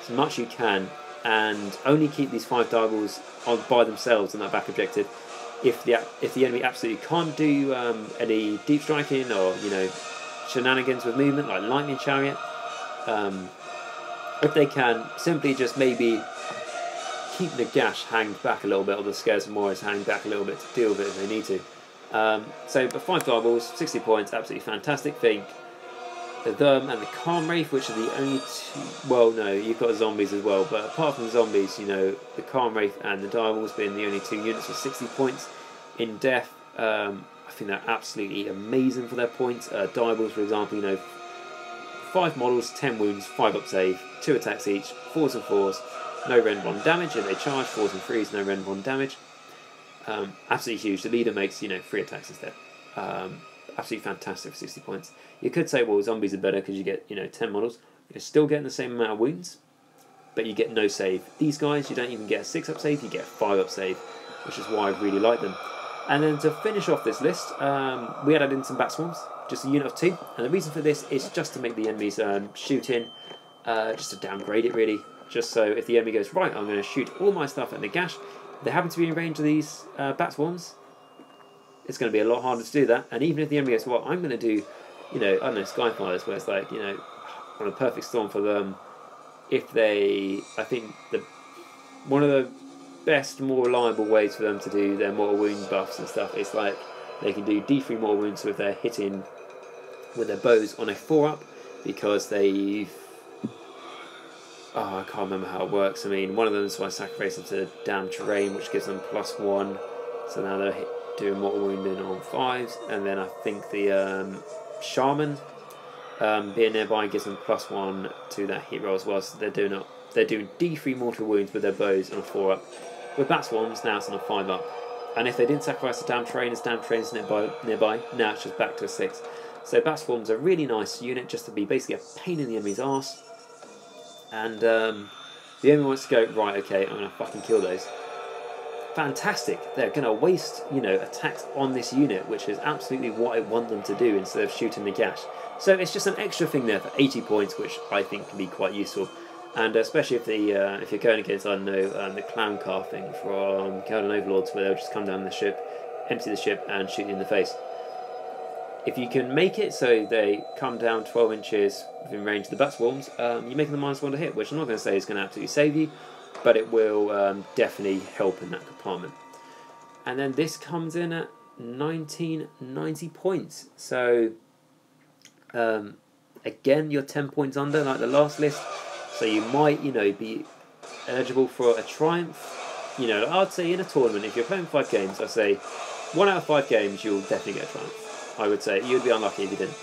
as much as you can, and only keep these 5 dire wolves on by themselves on that back objective. If the enemy absolutely can't do any deep striking or shenanigans with movement like lightning chariot, if they can simply just maybe keep Nagash hanged back a little bit, or the Scares of Morghast hanged back a little bit to deal with it if they need to. But 5 dire wolves, 60 points, absolutely fantastic thing. Them and the Cairn Wraith, which are the only 2. Well, no, you've got zombies as well, but apart from the zombies, the Cairn Wraith and the dire wolves being the only 2 units with 60 points in death. I think they're absolutely amazing for their points. Dire wolves, for example, 5 models, 10 wounds, 5 up save, 2 attacks each, 4s and 4s. No rend 1 damage, and they charge 4s and 3s, no rend 1 damage. Absolutely huge. The leader makes 3 attacks instead. Absolutely fantastic for 60 points. You could say, well, zombies are better because you get 10 models. You're still getting the same amount of wounds, but you get no save. These guys, you don't even get a 6 up save, you get a 5 up save, which is why I really like them. And then to finish off this list, we added in some bat swarms, just a unit of 2, and the reason for this is just to make the enemies shoot in, just to downgrade it really. Just so if the enemy goes, right, I'm going to shoot all my stuff at Nagash, if they happen to be in range of these bat swarms, it's going to be a lot harder to do that. And even if the enemy goes, well, I'm going to do, I don't know, Skyfires, where it's like, on a perfect storm for them, if they, I think one of the best, more reliable ways for them to do their mortal wound buffs and stuff is like, they can do D3 mortal wounds, so if they're hitting with their bows on a 4-up because they've... Oh, I can't remember how it works. I mean, one of them is why sacrificing to damn terrain, which gives them +1. So now they're doing mortal wounding on 5s. And then I think the shaman being nearby gives them +1 to that hit roll as well. So they're doing D3 mortal wounds with their bows on a 4-up. With bat swarms, now it's on a 5-up. And if they didn't sacrifice the damn terrain, as damn terrain's nearby, now it's just back to a 6. So bat swarms are a really nice unit just to be basically a pain in the enemy's arse. And the enemy wants to go, right, okay, I'm going to fucking kill those. Fantastic. They're going to waste, attacks on this unit, which is absolutely what I want them to do instead of shooting the gash. So it's just an extra thing there for 80 points, which I think can be quite useful. And especially if you're going against, I don't know, the clown car thing from Cairn Overlords, where they'll just come down the ship, empty the ship, and shoot you in the face. If you can make it so they come down 12 inches within range of the bat swarms, you're making them -1 to hit, which I'm not going to say is going to absolutely save you, but it will definitely help in that compartment. And then this comes in at 1990 points. So, again, you're 10 points under, like the last list. So you might, be eligible for a triumph. I'd say in a tournament, if you're playing 5 games, I'd say 1 out of 5 games, you'll definitely get a triumph. I would say you'd be unlucky if you didn't.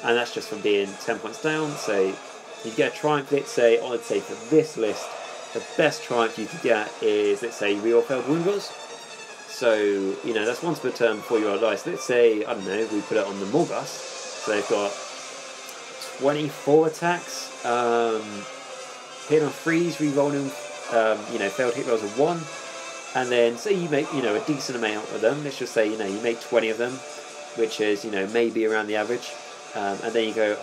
And that's just from being 10 points down. So you get a triumph, I'd say for this list, the best triumph you could get is, let's say, reroll failed wound rolls. So, that's once per turn before you roll dice. Let's say, I don't know, we put it on the Morghast. So they've got 24 attacks, hit on 3s, rerolling, failed hit rolls of 1. And then, say you make, a decent amount of them. Let's just say, you make 20 of them, which is, maybe around the average. And then you go,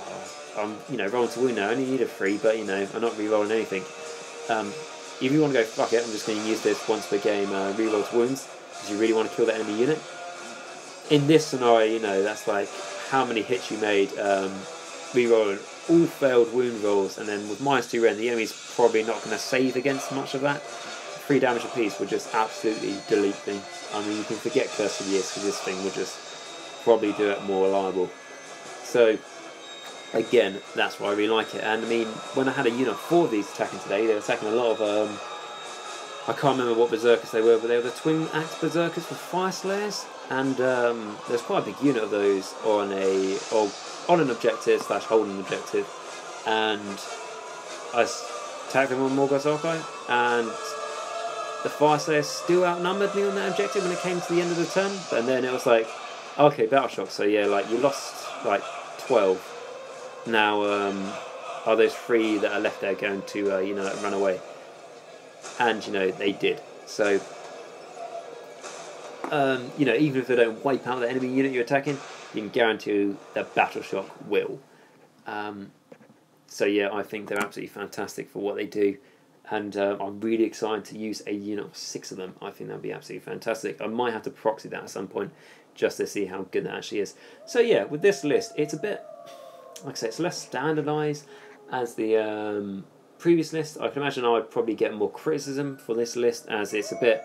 I'm, rolling to wound now. I only need a 3, but, I'm not re-rolling anything. If you want to go, fuck it, I'm just going to use this once per game re-roll to wounds, because you really want to kill that enemy unit. In this scenario, that's like how many hits you made re-rolling all failed wound rolls, and then with -2 rend, the enemy's probably not going to save against much of that. 3 damage apiece will just absolutely delete things. I mean, you can forget Curse of the Years, because this thing will just probably do it more reliable. So again, that's why I really like it. And I mean, when I had a unit of 4 of these attacking today, they were attacking a lot of I can't remember what berserkers they were, but they were the twin axe berserkers with fire slayers. And there's quite a big unit of those on an objective / holding objective, and I attacked them on Morghast Archive, and the fire slayers still outnumbered me on that objective when it came to the end of the turn. And then it was like, okay, battle shock. So yeah, like you lost like 12. Now, are those 3 that are left there going to run away? And they did. So even if they don't wipe out the enemy unit you're attacking, you can guarantee that battle shock will. So yeah, I think they're absolutely fantastic for what they do, and I'm really excited to use a unit of 6 of them. I think that'd be absolutely fantastic. I might have to proxy that at some point just to see how good that actually is. So yeah, with this list, it's a bit, like I say, it's less standardised as the previous list. I can imagine I'd probably get more criticism for this list, as it's a bit...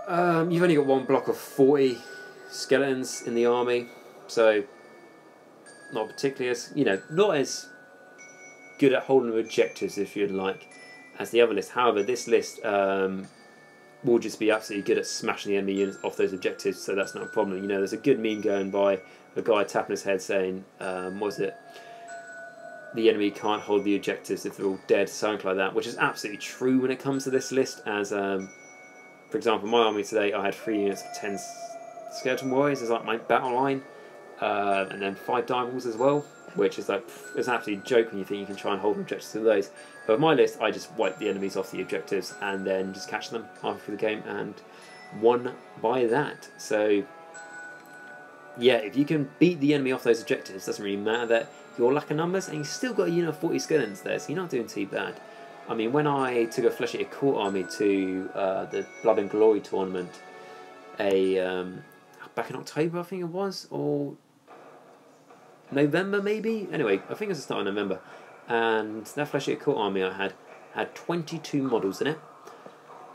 you've only got 1 block of 40 skeletons in the army, so not particularly as, not as good at holding objectives, if you'd like, as the other list. However, this list will just be absolutely good at smashing the enemy units off those objectives, so that's not a problem. There's a good meme going by a guy tapping his head saying, was it, the enemy can't hold the objectives if they're all dead, something like that, which is absolutely true when it comes to this list, as for example, my army today, I had 3 units of 10 skeleton warriors as like my battle line, and then 5 divals as well, which is like, it's an absolute joke when you think you can try and hold objectives to those. But with my list, I just wipe the enemies off the objectives and then just catch them halfway through the game, and won by that. So yeah, if you can beat the enemy off those objectives, it doesn't really matter that you're lack of numbers, and you've still got a unit of 40 skeletons there, so you're not doing too bad. I mean, when I took a Flesh-Eater Court army to the Blood and Glory tournament, back in October, I think it was, or November maybe? Anyway, I think it was the start of November, and that Flesh-Eater Court army I had 22 models in it,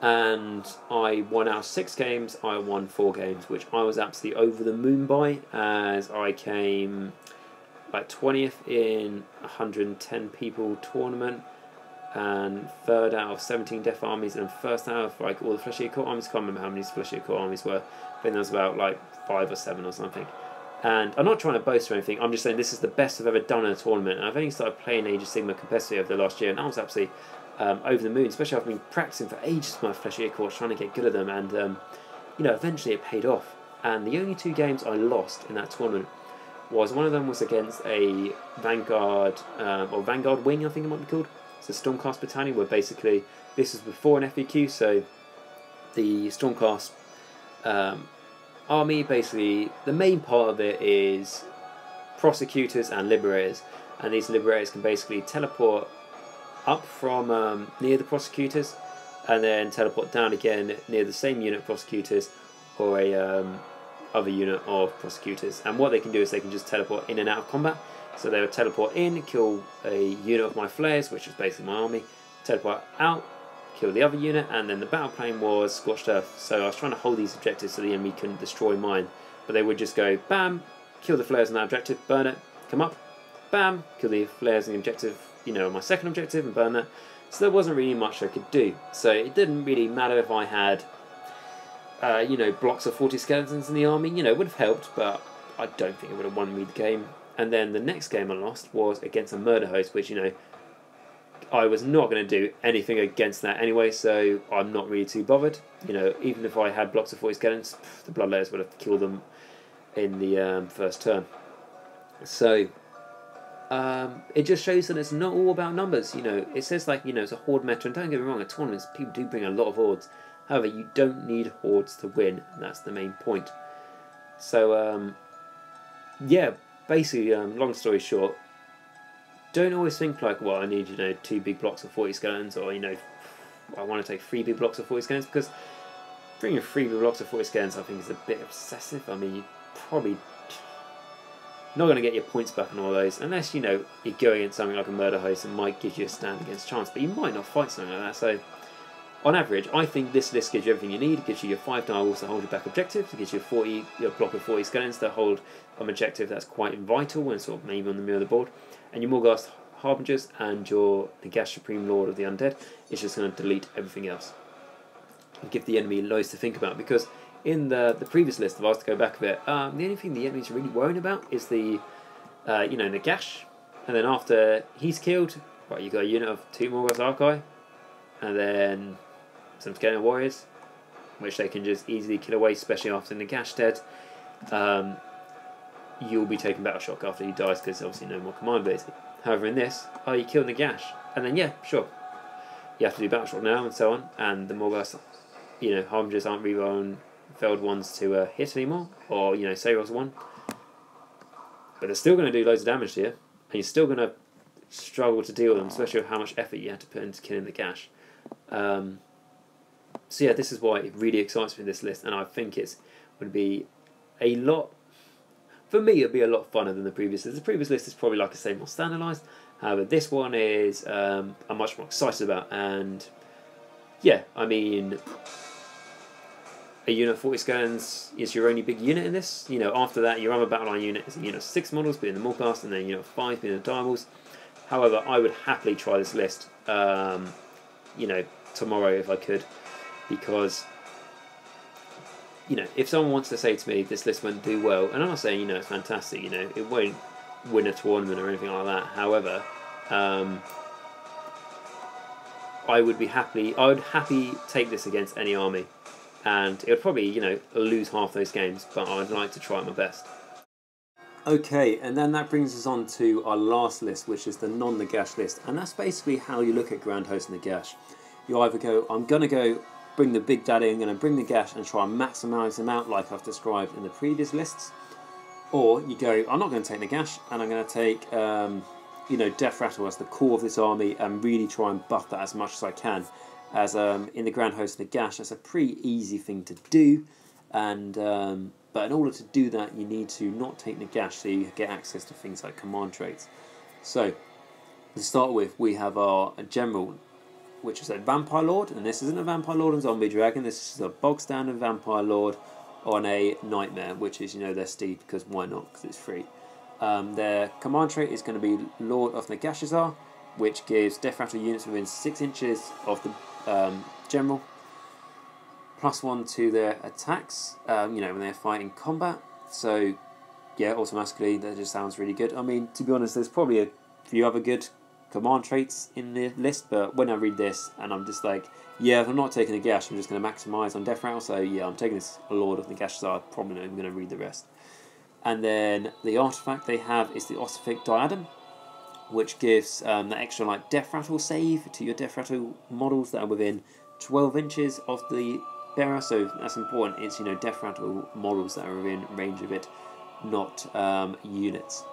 and I won out 6 games. I won 4 games, which I was absolutely over the moon by, as I came like 20th in 110 people tournament, and 3rd out of 17 death armies, and 1st out of like all the Flesh Eater Court armies. I can't remember how many Flesh Eater Court armies were. I think there was about like 5 or 7 or something. And I'm not trying to boast or anything, I'm just saying this is the best I've ever done in a tournament. And I've only started playing Age of Sigmar competitively over the last year, and I was absolutely over the moon, especially I've been practicing for ages with my Flesh Eater Courts, trying to get good at them, and you know, eventually it paid off. And the only 2 games I lost in that tournament was, one of them was against a Vanguard, or Vanguard Wing I think it might be called. It's a Stormcast battalion, where basically, this was before an FAQ, so the Stormcast army, basically, the main part of it is prosecutors and liberators, and these liberators can basically teleport up from near the prosecutors, and then teleport down again near the same unit of prosecutors, or a other unit of prosecutors. And what they can do is they can just teleport in and out of combat. So they would teleport in, kill a unit of my flares, which is basically my army, teleport out, kill the other unit, and then the battle plane was Scorched Earth. So I was trying to hold these objectives so the enemy couldn't destroy mine, but they would just go bam, kill the flares on that objective, burn it, come up, bam, kill the flares on the objective, you know, my second objective, and burn that. So there wasn't really much I could do. So it didn't really matter if I had you know, blocks of 40 skeletons in the army. You know, it would have helped, but I don't think it would have won me the game. And then the next game I lost was against a murder host, which, you know, I was not going to do anything against that anyway, so I'm not really too bothered. You know, even if I had blocks of 40 skeletons, the Bloodlayers would have killed them in the first turn. So it just shows that it's not all about numbers. You know, it says, like, you know, it's a horde meta, and don't get me wrong, at tournaments people do bring a lot of hordes. However, you don't need hordes to win, and that's the main point. So yeah, basically, long story short, don't always think like, well, I need, you know, 2 big blocks of 40 skeletons, or, you know, I want to take 3 big blocks of 40 skeletons, because bringing 3 big blocks of 40 skeletons I think is a bit excessive. I mean, you're probably not going to get your points back on all those, unless, you know, you're going against something like a murder host and might give you a stand against chance, but you might not fight something like that. So on average, I think this list gives you everything you need. It gives you your 5 direwolves to hold your back objectives. It gives you your block of 40 skeletons to hold an objective that's quite vital and sort of maybe on the middle of the board. And your Morghast Harbingers and your Nagash Supreme Lord of the Undead is just going to delete everything else and give the enemy loads to think about. Because in the previous list, if I was to go back a bit, the only thing the enemy's really worrying about is the you know, Nagash. And then after he's killed, right, you got a unit of 2 Morghast Archai, and then some Skeleton Warriors, which they can just easily kill away, especially after Nagash dead. You'll be taking battle shock after he dies, because obviously no more command ability. However, in this, you kill Nagash, and then yeah, sure, you have to do battle shock now, and so on. And the Morghast, you know, Harbingers aren't rerolling failed ones to hit anymore, or, you know, Saros 1. But they're still going to do loads of damage to you, and you're still going to struggle to deal with them, especially with how much effort you had to put into killing the Gash. So yeah, this is why it really excites me, this list, and I think it's would be a lot, for me, it'd be a lot funner than the previous list. The previous list is probably, like I say, more standardised. However, this one is I'm much more excited about, and yeah, I mean, a unit of 40 skeletons is your only big unit in this. You know, after that, your other battleline unit is a unit of 6 models, being the Morghast, and then a unit of 5 being the direwolves. However, I would happily try this list, you know, tomorrow if I could, because, you know, if someone wants to say to me this list won't do well, and I'm not saying, you know, it's fantastic, you know, it won't win a tournament or anything like that. However, I would happily take this against any army, and it would probably, you know, lose half those games, but I'd like to try my best. Okay, and then that brings us on to our last list, which is the non-Nagash list, and that's basically how you look at Grand Host of Nagash. You either go, I'm going to go bring the big daddy, I'm going to bring the Gash and try and maximise them out like I've described in the previous lists, or you go, I'm not going to take the Gash, and I'm going to take you know, Death Rattle as the core of this army and really try and buff that as much as I can. As in the Grand Host of Nagash, that's a pretty easy thing to do, and but in order to do that, you need to not take Nagash, so you get access to things like command traits. So to start with, we have our general, which is a Vampire Lord, and this isn't a Vampire Lord and Zombie Dragon, this is a bog standard Vampire Lord on a Nightmare, which is, you know, their steed, because why not, because it's free. Their command trait is going to be Lord of Nagash, which gives death rattle units within 6 inches of the general +1 to their attacks, you know, when they're fighting combat. So yeah, automatically that just sounds really good. I mean, to be honest, there's probably a few other good command traits in the list, but when I read this and I'm just like, yeah, if I'm not taking a gash, I'm just going to maximise on death rattle, so yeah, I'm taking this Lord of Nagash, so I'm probably not even going to read the rest. And then the artifact they have is the Ossific Diadem, which gives that extra like death rattle save to your death rattle models that are within 12 inches of the bearer. So that's important. It's, you know, death rattle models that are within range of it, not units.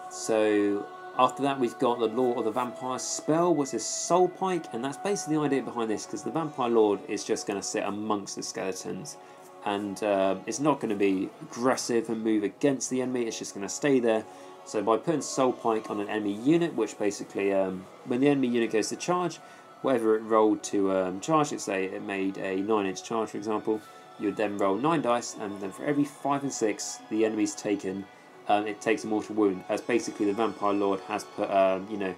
So after that, we've got the Law of the Vampire spell, which is Soul Pike, and that's basically the idea behind this, because the Vampire Lord is just going to sit amongst the skeletons, and it's not going to be aggressive and move against the enemy. It's just going to stay there. So by putting Soul Pike on an enemy unit, which basically when the enemy unit goes to charge, whatever it rolled to charge, let's say it made a 9-inch charge, for example, you would then roll 9 dice, and then for every 5 and 6 the enemy's taken, it takes a mortal wound, as basically the Vampire Lord has put you know,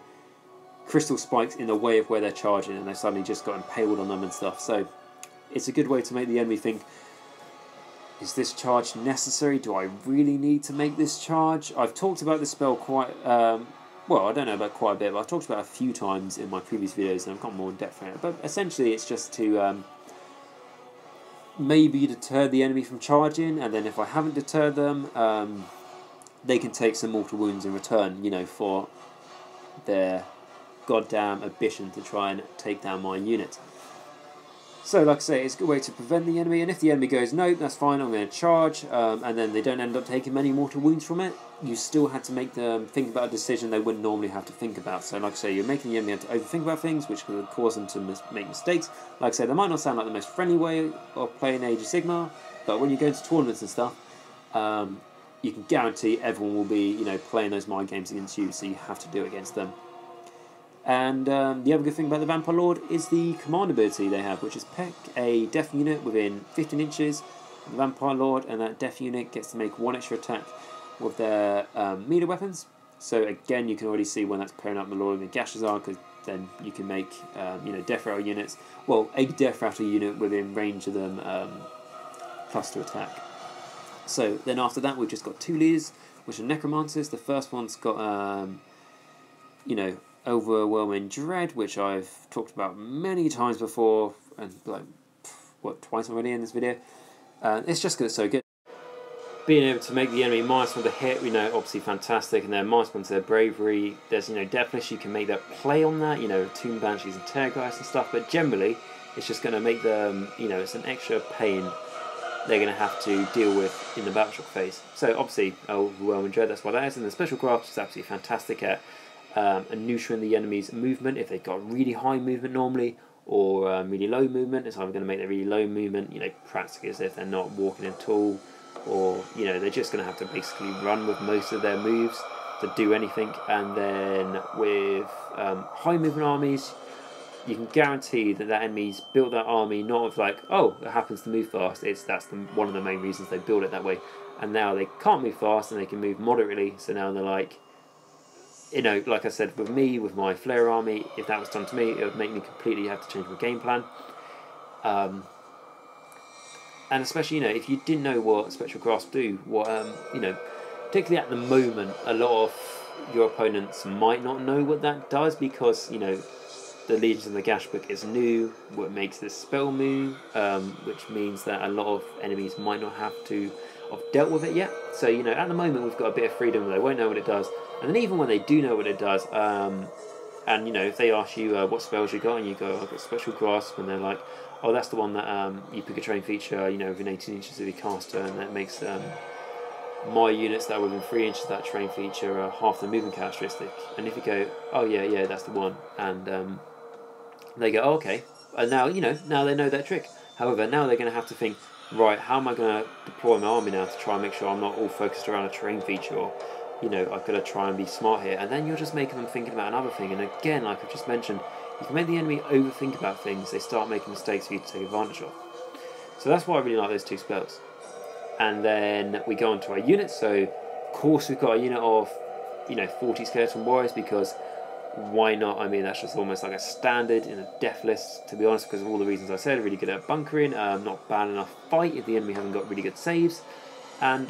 crystal spikes in the way of where they're charging, and they suddenly just got impaled on them and stuff. So it's a good way to make the enemy think, is this charge necessary? Do I really need to make this charge? I've talked about this spell quite, well, I don't know about quite a bit, but I've talked about it a few times in my previous videos, and I've got more in depth in it. But essentially it's just to maybe deter the enemy from charging, and then if I haven't deterred them, they can take some mortal wounds in return, you know, for their goddamn ambition to try and take down my unit. So, like I say, it's a good way to prevent the enemy, and if the enemy goes, no, that's fine, I'm going to charge, and then they don't end up taking many mortal wounds from it, you still had to make them think about a decision they wouldn't normally have to think about. So, like I say, you're making the enemy have to overthink about things, which could cause them to make mistakes. Like I say, they might not sound like the most friendly way of playing Age of Sigmar, but when you go into tournaments and stuff, you can guarantee everyone will be, you know, playing those mind games against you, so you have to do it against them. And the other good thing about the Vampire Lord is the command ability they have, which is pick a death unit within 15 inches of the Vampire Lord, and that death unit gets to make 1 extra attack with their melee weapons. So again, you can already see when that's pairing up the Lord of Nagash, because then you can make you know, death rattle units, well, a death rattle unit within range of them plus to attack. So then after that, we've just got 2 leaders, which are Necromancers. The first one's got you know, Overwhelming Dread, which I've talked about many times before, and like, what, twice already in this video. It's just because it's so good. Being able to make the enemy -1 to hit, you know, obviously fantastic, and then -1 to their bravery. There's, you know, Deathless, you can make that play on that, you know, Tomb Banshees and Terrorgeist and stuff, but generally it's just going to make them, you know, it's an extra pain they're going to have to deal with in the Battleshock phase. So obviously, Overwhelming Dread, that's what that is, and the Special Grasp is absolutely fantastic at neutering the enemy's movement. If they've got really high movement normally, or really low movement, it's either going to make their really low movement, you know, practically as if they're not walking at all, or, you know, they're just going to have to basically run with most of their moves to do anything. And then with high movement armies, you can guarantee that that enemy's built that army not of like, oh, it happens to move fast. That's one of the main reasons they build it that way. And now they can't move fast and they can move moderately, so now they're like, you know, like I said, with me, with my Flare army, if that was done to me, it would make me completely have to change my game plan. And especially, you know, if you didn't know what Spectral Grasp do, what, you know, particularly at the moment, a lot of your opponents might not know what that does, because, you know, the Legions of the Gash book is new, what makes this spell move, which means that a lot of enemies might not have to have dealt with it yet. So, you know, at the moment we've got a bit of freedom, they won't know what it does. And then even when they do know what it does, and, you know, if they ask you what spells you got, and you go, I've got Special Grasp, and they're like, oh, that's the one that you pick a terrain feature, you know, within 18 inches of your caster, and that makes my units that are within 3 inches of that terrain feature half the movement characteristic. And if you go, oh yeah, that's the one, and they go, oh, okay, and now, you know, now they know that trick. However, now they're going to have to think, right, how am I going to deploy my army now to try and make sure I'm not all focused around a terrain feature, or, you know, I've got to try and be smart here. And then you're just making them thinking about another thing. And again, like I've just mentioned, you can make the enemy overthink about things. They start making mistakes for you to take advantage of. So that's why I really like those two spells. And then we go on to our units. So of course we've got a unit of 40 Skeleton Warriors, because why not? I mean, that's just almost like a standard in a death list, to be honest, because of all the reasons I said. Really good at bunkering, not bad enough fight if the enemy hasn't got really good saves, and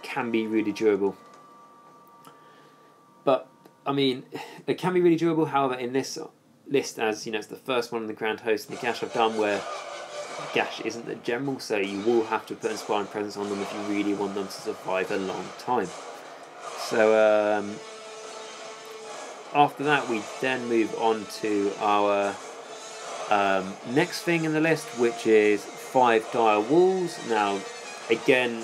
can be really durable. But I mean, it can be really durable. However, in this list, as it's the first one in the Grand Host of Nagash I've done, where gash isn't the general, so you will have to put Inspiring Presence on them if you really want them to survive a long time. So after that, we then move on to our next thing in the list, which is 5 dire walls. Now, again,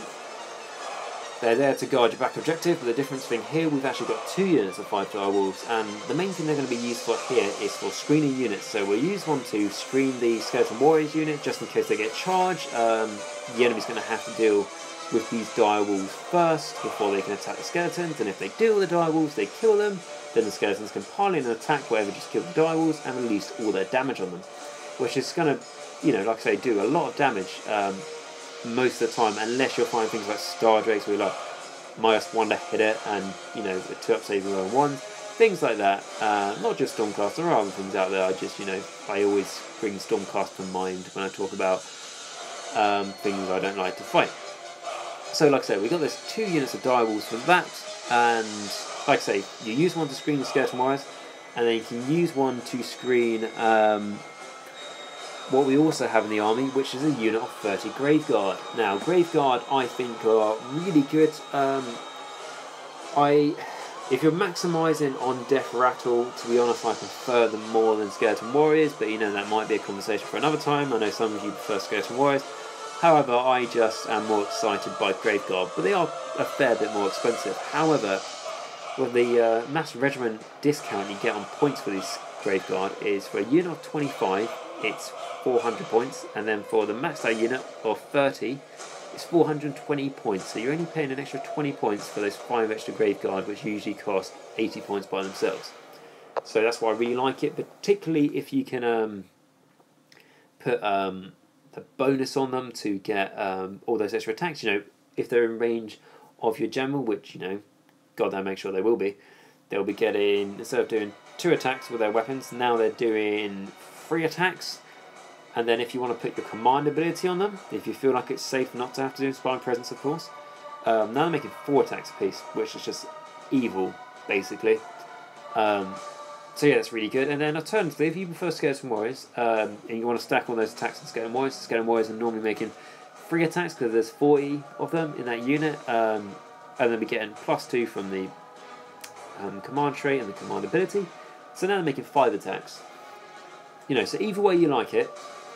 they're there to guard your back objective, but the difference thing here, we've actually got 2 units of 5 dire walls, and the main thing they're going to be used for here is for screening units. So we'll use one to screen the Skeleton Warriors unit, just in case they get charged. The enemy's going to have to deal with these dire walls first before they can attack the skeletons, and if they deal with the dire walls, they kill them. Then the skeletons can pile in and attack wherever just kill the dire walls and release all their damage on them, which is going to, like I say, do a lot of damage most of the time, unless you're finding things like Star Drakes where you're like -1 to hit it, and the 2-up saving on 1, things like that. Not just Stormcast, there are other things out there. I always bring Stormcast to mind when I talk about things I don't like to fight. So like I say, we got this 2 units of dire walls for that, and like I say, you use one to screen the Skeleton Warriors, and then you can use one to screen what we also have in the army, which is a unit of 30 Graveguard. Now, Graveguard, I think, are really good. If you're maximising on Death Rattle, to be honest, I prefer them more than Skeleton Warriors, but that might be a conversation for another time. I know some of you prefer Skeleton Warriors. However, I just am more excited by Graveguard, but they are a fair bit more expensive. However, with the Mass Regiment discount you get on points for these Graveguard is for a unit of 25, it's 400 points, and then for the maxed out unit of 30, it's 420 points. So you're only paying an extra 20 points for those 5 extra Graveguard, which usually cost 80 points by themselves. So that's why I really like it, particularly if you can put the bonus on them to get all those extra attacks. If they're in range of your general, which God damn make sure they will be, they'll be getting, instead of doing 2 attacks with their weapons, now they're doing 3 attacks. And then if you want to put your command ability on them, if you feel like it's safe not to have to do Inspiring Presence, of course, now they're making 4 attacks apiece, which is just evil, basically. So yeah, that's really good. And then alternatively, if you prefer Skeleton Warriors, and you want to stack all those attacks on Skeleton Warriors are normally making 3 attacks because there's 40 of them in that unit, and then we're getting +2 from the command trait and the command ability. So now they're making 5 attacks. So either way you like it,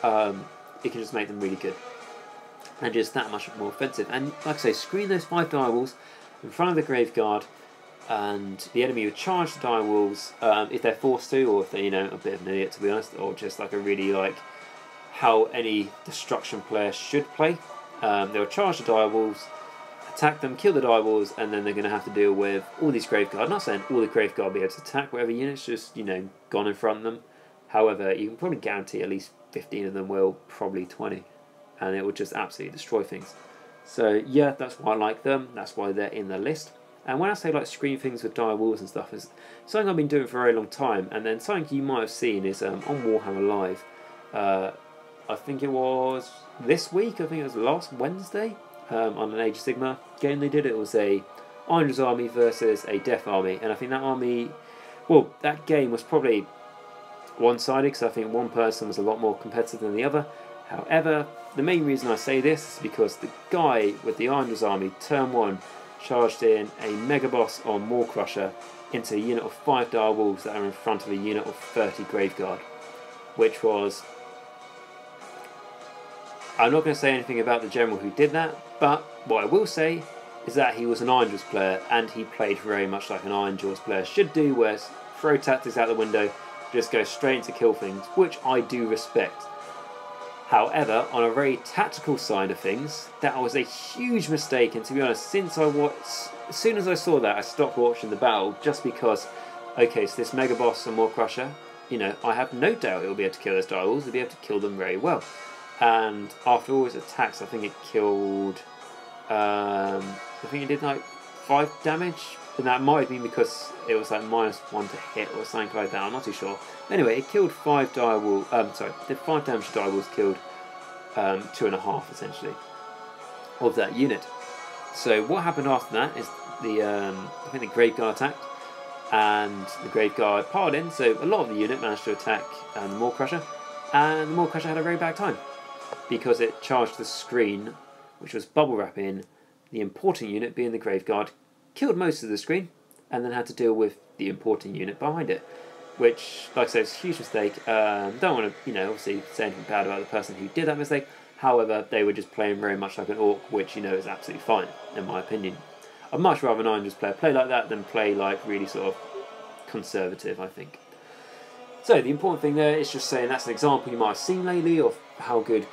it can just make them really good. And just that much more offensive. And like I say, screen those 5 dire walls in front of the Graveguard, and the enemy would charge the dire walls if they're forced to, or if they're a bit of an idiot, to be honest, or just like a really how any destruction player should play. They'll charge the dire walls, attack them, kill the dire walls, and then they're going to have to deal with all these Graveguard. I'm not saying all the Graveguard will be able to attack whatever units, just gone in front of them. However, you can probably guarantee at least 15 of them will, probably 20, and it will just absolutely destroy things. So yeah, that's why I like them. That's why they're in the list. And when I say screen things with dire walls and stuff, is something I've been doing for a very long time. And then something you might have seen is on Warhammer Live. I think it was this week. I think it was last Wednesday on an Age of Sigmar game they did. It was a Iron's army versus a Death army, and I think that army, that game was probably one-sided because I think one person was a lot more competitive than the other. However, the main reason I say this is because the guy with the Iron's army, turn 1, charged in a Mega Boss on Maw-Crusher into a unit of 5 dire wolves that are in front of a unit of 30 Graveguard, which was... I'm not going to say anything about the general who did that, but what I will say is that he was an Iron Jaws player, and he played very much like an Iron Jaws player should do, where throw tactics out the window, just go straight into kill things, which I do respect. However, on a very tactical side of things, that was a huge mistake, and to be honest, as soon as I saw that, I stopped watching the battle, just because, okay, so this Mega Boss and Maw-Crusher you know, I have no doubt it'll be able to kill those direwolves. It'll be able to kill them very well. And after all its attacks, I think it killed, I think it did like 5 damage. And that might have been because it was like -1 to hit or something like that. I'm not too sure. Anyway, it killed 5 direwolves. Did 5 damage to direwolves, killed 2.5 essentially of that unit. So what happened after that is I think the Graveguard attacked, and the Graveguard piled in. So a lot of the unit managed to attack the Maw-Crusher, and the Maw-Crusher had a very bad time because it charged the screen, which was bubble wrapping the importing unit, being the Graveguard, killed most of the screen, and then had to deal with the importing unit behind it, which, like I said, is a huge mistake. Don't want to, you know, obviously say anything bad about the person who did that mistake. However, they were just playing very much like an orc, which, you know, is absolutely fine, in my opinion. I'd much rather not just play like that than play like really sort of conservative, I think. So the important thing there is just saying that's an example you might have seen lately of how good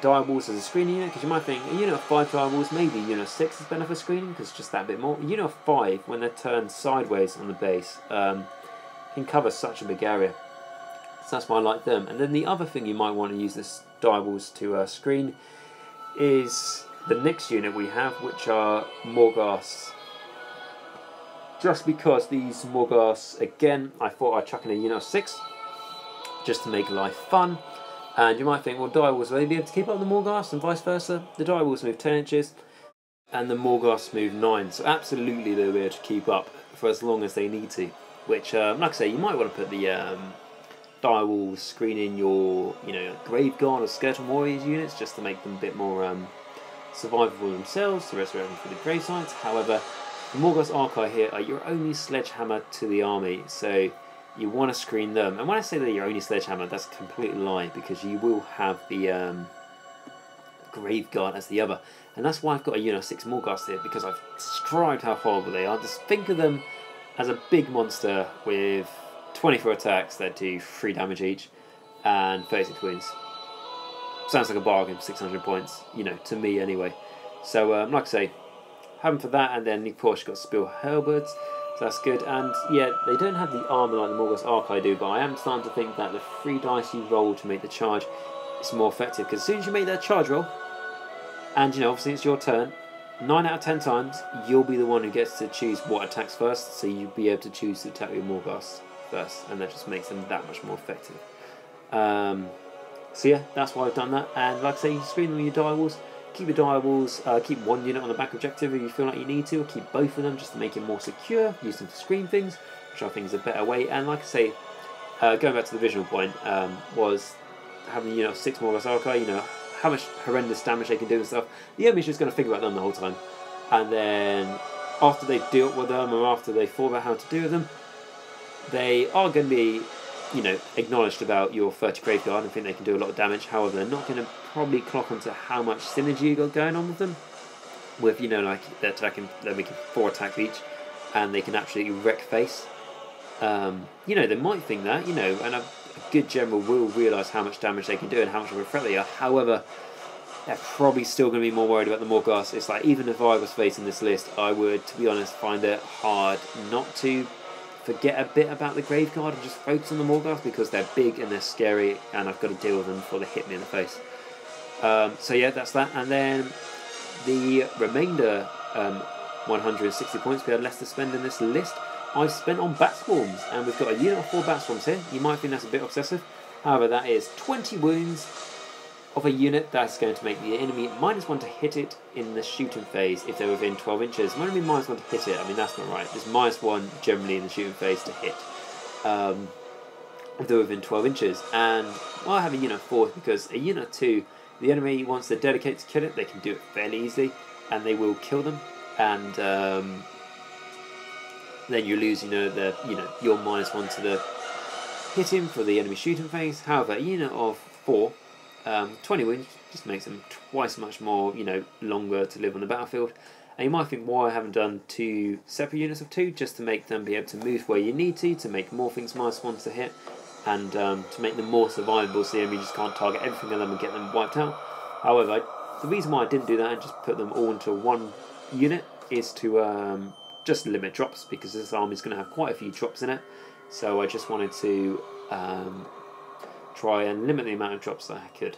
direwolves as a screening unit, because you might think a unit of 5 direwolves, maybe a unit of 6 is better for screening because it's just that bit more. A unit of 5, when they're turned sideways on the base, can cover such a big area. So that's why I like them. And then the other thing you might want to use this direwolves to screen is the next unit we have, which are Morghasts. Just because these Morghasts, again, I thought I'd chuck in a unit of 6 just to make life fun. And you might think, well, direwolves, will they be able to keep up the Morghasts, and vice versa? The direwolves move 10 inches and the Morghasts move 9, so absolutely they'll be able to keep up for as long as they need to. Which, like I say, you might want to put the direwolves screening your, you know, Graveguard or Skeleton Warriors units just to make them a bit more survivable themselves, to resurrect them for the grave sites. However, the Morghast Archive here are your only sledgehammer to the army, so you want to screen them. And when I say they're your only sledgehammer, that's a complete lie, because you will have the Graveguard as the other. And that's why I've got a unit of 6 Morghast here, because I've described how horrible they are. Just think of them as a big monster with 24 attacks that do 3 damage each and 36 wounds. Sounds like a bargain for 600 points, you know, to me anyway. So, like I say, have them for that, and then of course you've got Spill Halberds, so that's good. And yeah, they don't have the armour like the Morghast Archive do, but I am starting to think that the 3 dice you roll to make the charge is more effective, because as soon as you make that charge roll, and you know, obviously it's your turn, 9 out of 10 times you'll be the one who gets to choose what attacks first, so you'll be able to choose to attack your Morghast first, and that just makes them that much more effective. So yeah, that's why I've done that. And like I say, you screen them with your direwolves. Keep your direwolves, keep 1 unit on the back objective if you feel like you need to, or keep both of them just to make it more secure. Use them to screen things, which I think is a better way. And like I say, going back to the visual point, was having, you know, 6 Morghast Archive, you know, how much horrendous damage they can do and stuff. The enemy's just going to think about them the whole time. And then after they've dealt with them, or after they've thought about how to do with them, they are going to be, you know, acknowledged about your 30 Graveguard and think they can do a lot of damage. However, they're not going to probably clock onto how much synergy you got going on with them. With, you know, like they're making 4 attacks each, and they can absolutely wreck face. You know, they might think that, you know, and a good general will realise how much damage they can do and how much of a threat they are. However, they're probably still going to be more worried about the Morghast. It's like, even if I was facing this list, I would, to be honest, find it hard not to forget a bit about the Graveguard and just focus on the Morghast, because they're big and they're scary, and I've got to deal with them before they hit me in the face. So yeah, that's that. And then the remainder 160 points we had less to spend in this list, I've spent on Bat Swarms, and we've got a unit of 4 Bat Swarms here. You might think that's a bit obsessive, however that is 20 wounds of a unit that's going to make the enemy -1 to hit it in the shooting phase if they're within 12 inches. When I mean -1 to hit it, I mean that's not right. Just -1 generally in the shooting phase to hit if they're within 12 inches. And why I have a unit of 4 is because a unit of 2, the enemy, once they're dedicated to kill it, they can do it fairly easily, and they will kill them. And then you lose, you know, your -1 to the hitting for the enemy shooting phase. However, a unit of 4. 20 wounds just makes them twice much more, you know, longer to live on the battlefield. And you might think, why I haven't done 2 separate units of 2, just to make them be able to move where you need to make more things -1 to hit, and to make them more survivable, so the enemy just can't target everything on them and get them wiped out. However, the reason why I didn't do that and just put them all into 1 unit is to just limit drops, because this army is going to have quite a few drops in it. So I just wanted to try and limit the amount of drops that I could.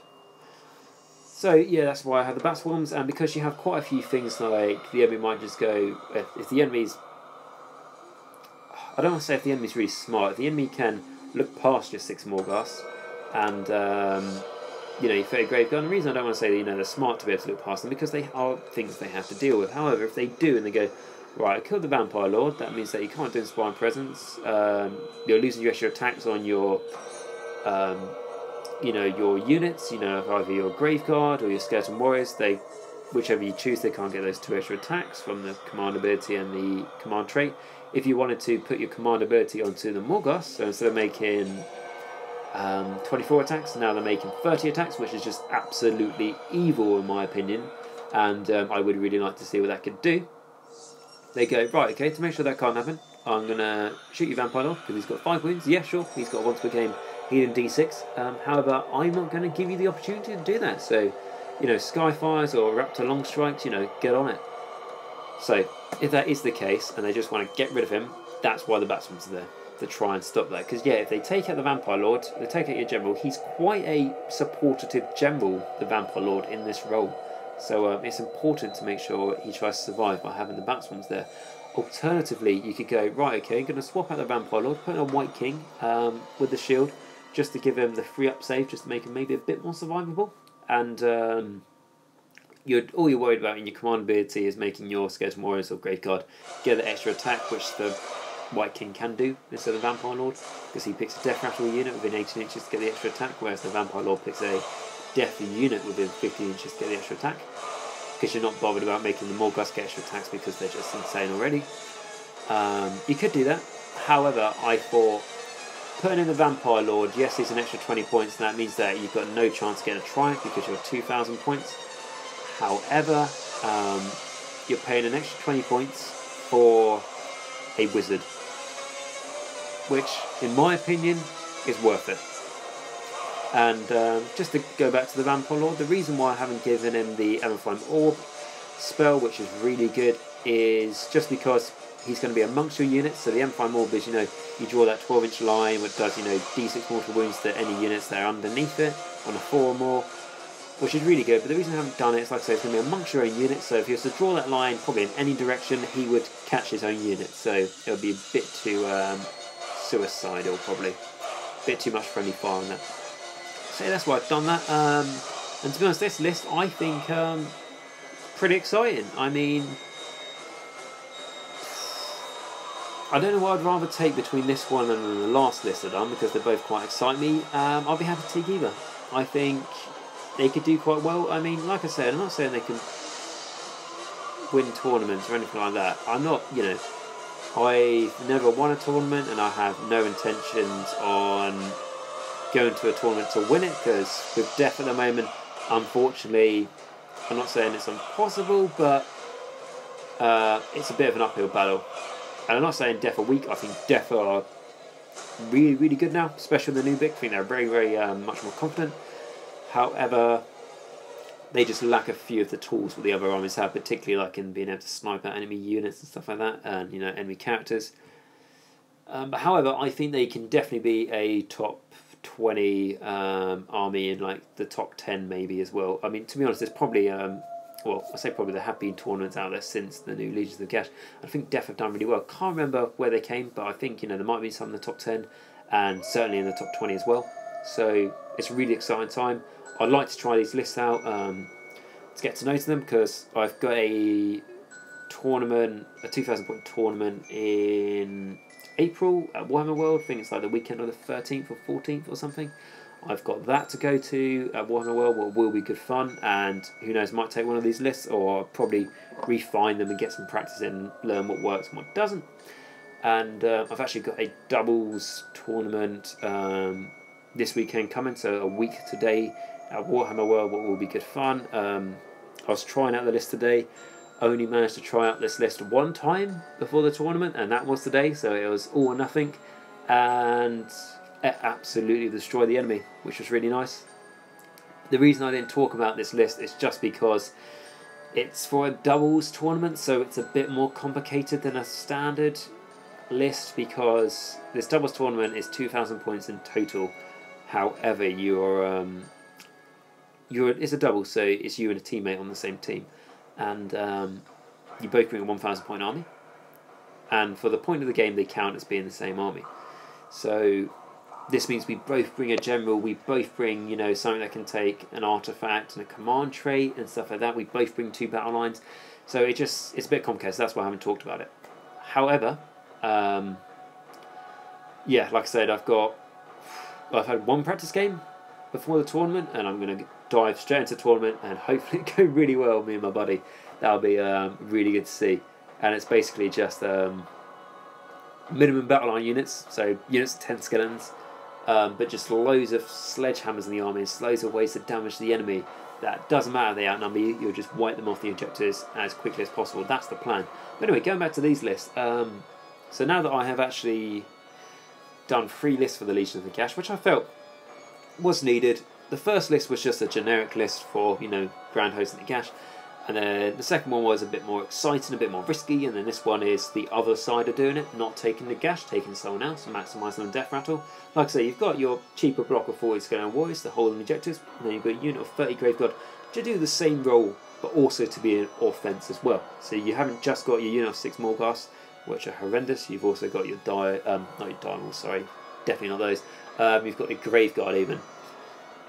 So yeah, that's why I have the Bat Swarms, and because you have quite a few things like the enemy might just go, if the enemy's, I don't want to say if the enemy's really smart, if the enemy can look past your 6 Morghast and you know, you fit a Grave Guard. And the reason I don't want to say that, you know, they're smart to be able to look past them, because they are things they have to deal with. However, if they do and they go, right, I killed the Vampire Lord, that means that you can't do Inspiring Presence, you're losing your extra attacks on your you know, your units, you know, either your Grave Guard or your Skeleton Warriors, they, whichever you choose, they can't get those 2 extra attacks from the command ability and the command trait. If you wanted to put your command ability onto the Morghast, so instead of making 24 attacks, now they're making 30 attacks, which is just absolutely evil in my opinion, and I would really like to see what that could do. They go, right, okay, to make sure that can't happen, I'm going to shoot you Vampire Lord, because he's got 5 wounds. Yeah, sure, he's got once per game healing D6. However, I'm not going to give you the opportunity to do that. So, you know, Skyfires or Raptor Long Strikes, you know, get on it. So, if that is the case, and they just want to get rid of him, that's why the Batsman's there, to try and stop that. Because, yeah, if they take out the Vampire Lord, they take out your General, he's quite a supportive General, the Vampire Lord, in this role. So it's important to make sure he tries to survive by having the Batswans there. Alternatively, you could go, right, okay, I'm going to swap out the Vampire Lord, put in a White King with the shield, just to give him the free up save, just to make him maybe a bit more survivable. And all you're worried about in your command ability is making your Skeleton Warriors or Graveguard get the extra attack, which the White King can do instead of the Vampire Lord, because he picks a Death Rattle unit within 18 inches to get the extra attack, whereas the Vampire Lord picks a Death unit within 15 inches to get the extra attack, because you're not bothered about making the Morghast get extra attacks because they're just insane already. You could do that. However, I thought putting in the Vampire Lord, yes, he's an extra 20 points, and that means that you've got no chance of getting a triumph because you're 2,000 points. However, you're paying an extra 20 points for a wizard, which, in my opinion, is worth it. And just to go back to the Vampire Lord, the reason why I haven't given him the Everflame Orb spell, which is really good, is just because he's going to be amongst your units. So the Everflame Orb is, you know, you draw that 12-inch line, which does, you know, D6 mortal wounds to any units that are underneath it on a 4 or more, which is really good. But the reason I haven't done it is, like I say, it's going to be amongst your own units. So if he was to draw that line, probably in any direction, he would catch his own unit. So it would be a bit too suicidal, probably. A bit too much friendly fire on that. So yeah, that's why I've done that. And to be honest, this list, I think, pretty exciting. I mean, I don't know what I'd rather take between this one and the last list I've done, because they both quite excite me. I'll be happy to take either. I think they could do quite well. I mean, like I said, I'm not saying they can win tournaments or anything like that. I'm not, you know, I've never won a tournament, and I have no intentions on going to a tournament to win it, because with Death at the moment, unfortunately, I'm not saying it's impossible, but it's a bit of an uphill battle. And I'm not saying Death are weak. I think Death are really, really good now, especially the new Vic. I think they're very, very much more confident. However, they just lack a few of the tools that the other armies have, particularly like in being able to snipe out enemy units and stuff like that, and, you know, enemy characters. But however, I think they can definitely be a top 20 army in like the top 10 maybe as well. I mean, to be honest, there's probably well, I say probably there have been tournaments out there since the new Legions of Gash. I think Death have done really well. Can't remember where they came, but I think, you know, there might be some in the top 10 and certainly in the top 20 as well. So it's a really exciting time. I'd like to try these lists out to get to know them, because I've got a tournament, a 2,000 point tournament in April at Warhammer World. I think it's like the weekend of the 13th or 14th or something. I've got that to go to at Warhammer World, what will be good fun, and who knows, might take one of these lists, or probably refine them and get some practice in and learn what works and what doesn't. And I've actually got a doubles tournament this weekend coming, so a week today at Warhammer World, what will be good fun. I was trying out the list today. Only managed to try out this list one time before the tournament, and that was today, so it was all or nothing, and it absolutely destroyed the enemy, which was really nice. The reason I didn't talk about this list is just because it's for a doubles tournament, so it's a bit more complicated than a standard list because this doubles tournament is 2,000 points in total. However, it's a double, so it's you and a teammate on the same team, and you both bring a 1,000 point army. And for the point of the game, they count as being the same army. So this means we both bring a general, we both bring, you know, something that can take an artifact and a command trait and stuff like that. We both bring 2 battle lines. So it's a bit complicated, so that's why I haven't talked about it. However, yeah, like I said, I've had 1 practice game before the tournament, and I'm going to dive straight into the tournament and hopefully it go really well with me and my buddy. That'll be really good to see. And it's basically just minimum battle line units, so units of 10 skeletons, but just loads of sledgehammers in the army, loads of ways to damage the enemy. That doesn't matter, they outnumber you, you'll just wipe them off the objectives as quickly as possible. That's the plan. But anyway, going back to these lists, so now that I have actually done 3 lists for the Legion of Nagash, which I felt was needed. The first list was just a generic list for, you know, Grand Host of Nagash, and then the second one was a bit more exciting, a bit more risky, and then this one is the other side of doing it, not taking Nagash, taking someone else and maximising on death rattle. Like I say, you've got your cheaper block of 40 skeleton warriors to hold the objectives, and then you've got a unit of 30 Graveguard to do the same role, but also to be an offence as well. So you haven't just got your unit of 6 Morghast, which are horrendous. You've also got your not your Diamonds, sorry, definitely not those. You've got your Graveguard even.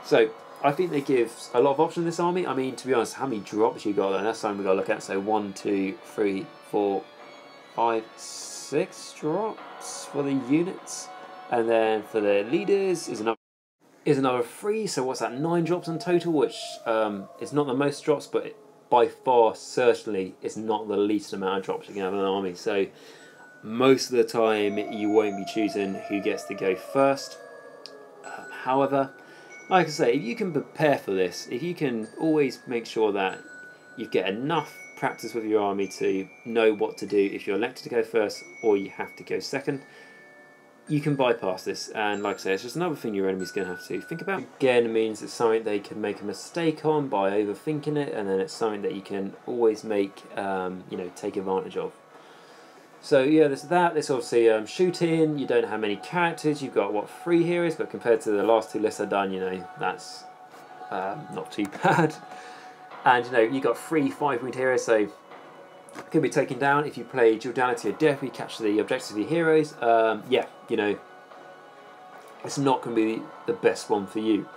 So I think they give a lot of options in this army. I mean, to be honest, how many drops you got there? That's something we've got to look at. So 1, 2, 3, 4, 5, 6 drops for the units, and then for the leaders is another 3. So what's that? 9 drops in total, which is not the most drops, but by far certainly it's not the least amount of drops you can have in an army. So most of the time you won't be choosing who gets to go first. However, like I say, if you can prepare for this, if you can always make sure that you get enough practice with your army to know what to do if you're elected to go first or you have to go second, you can bypass this. And like I say, it's just another thing your enemy's going to have to think about. Again, it means it's something they can make a mistake on by overthinking it, and then it's something that you can always make, you know, take advantage of. So yeah, there's that. There's obviously shooting. You don't have many characters. You've got, what, 3 heroes, but compared to the last 2 lists I've done, you know, that's not too bad. And you know, you've got 3 5-point heroes, so can be taken down. If you play Duality of Death, you capture the objectives of your heroes. Yeah, you know, it's not going to be the best one for you.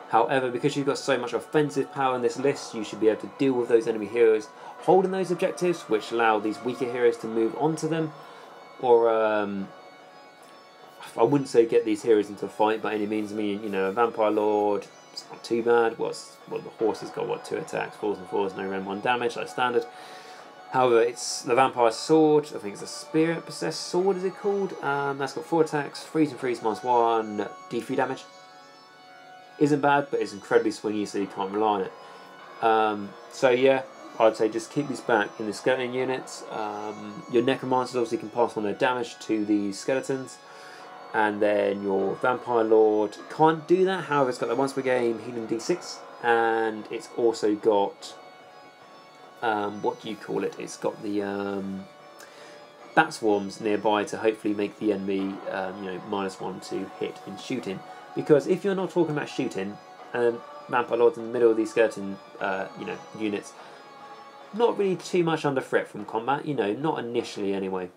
However, because you've got so much offensive power in this list, you should be able to deal with those enemy heroes holding those objectives, which allow these weaker heroes to move onto them. Or, I wouldn't say get these heroes into a fight by any means. I mean, you know, a Vampire Lord, it's not too bad. Well, the horse has got, what, 2 attacks, 4s and 4s, no rend 1 damage, like standard. However, it's the Vampire Sword. I think it's a Spirit Possessed Sword, is it called? That's got 4 attacks, 3s and 3s minus 1, D3 damage. Isn't bad, but it's incredibly swingy, so you can't rely on it. So yeah, I'd say just keep these back in the skeleton units. Your Necromancers obviously can pass on their damage to the skeletons, and then your Vampire Lord can't do that. However, it's got the once per game healing D6, and it's also got what do you call it? It's got the bat swarms nearby to hopefully make the enemy you know, -1 to hit in shooting. Because if you're not talking about shooting, and Vampire Lord's in the middle of these skeleton you know, units, not really too much under threat from combat, you know, not initially anyway.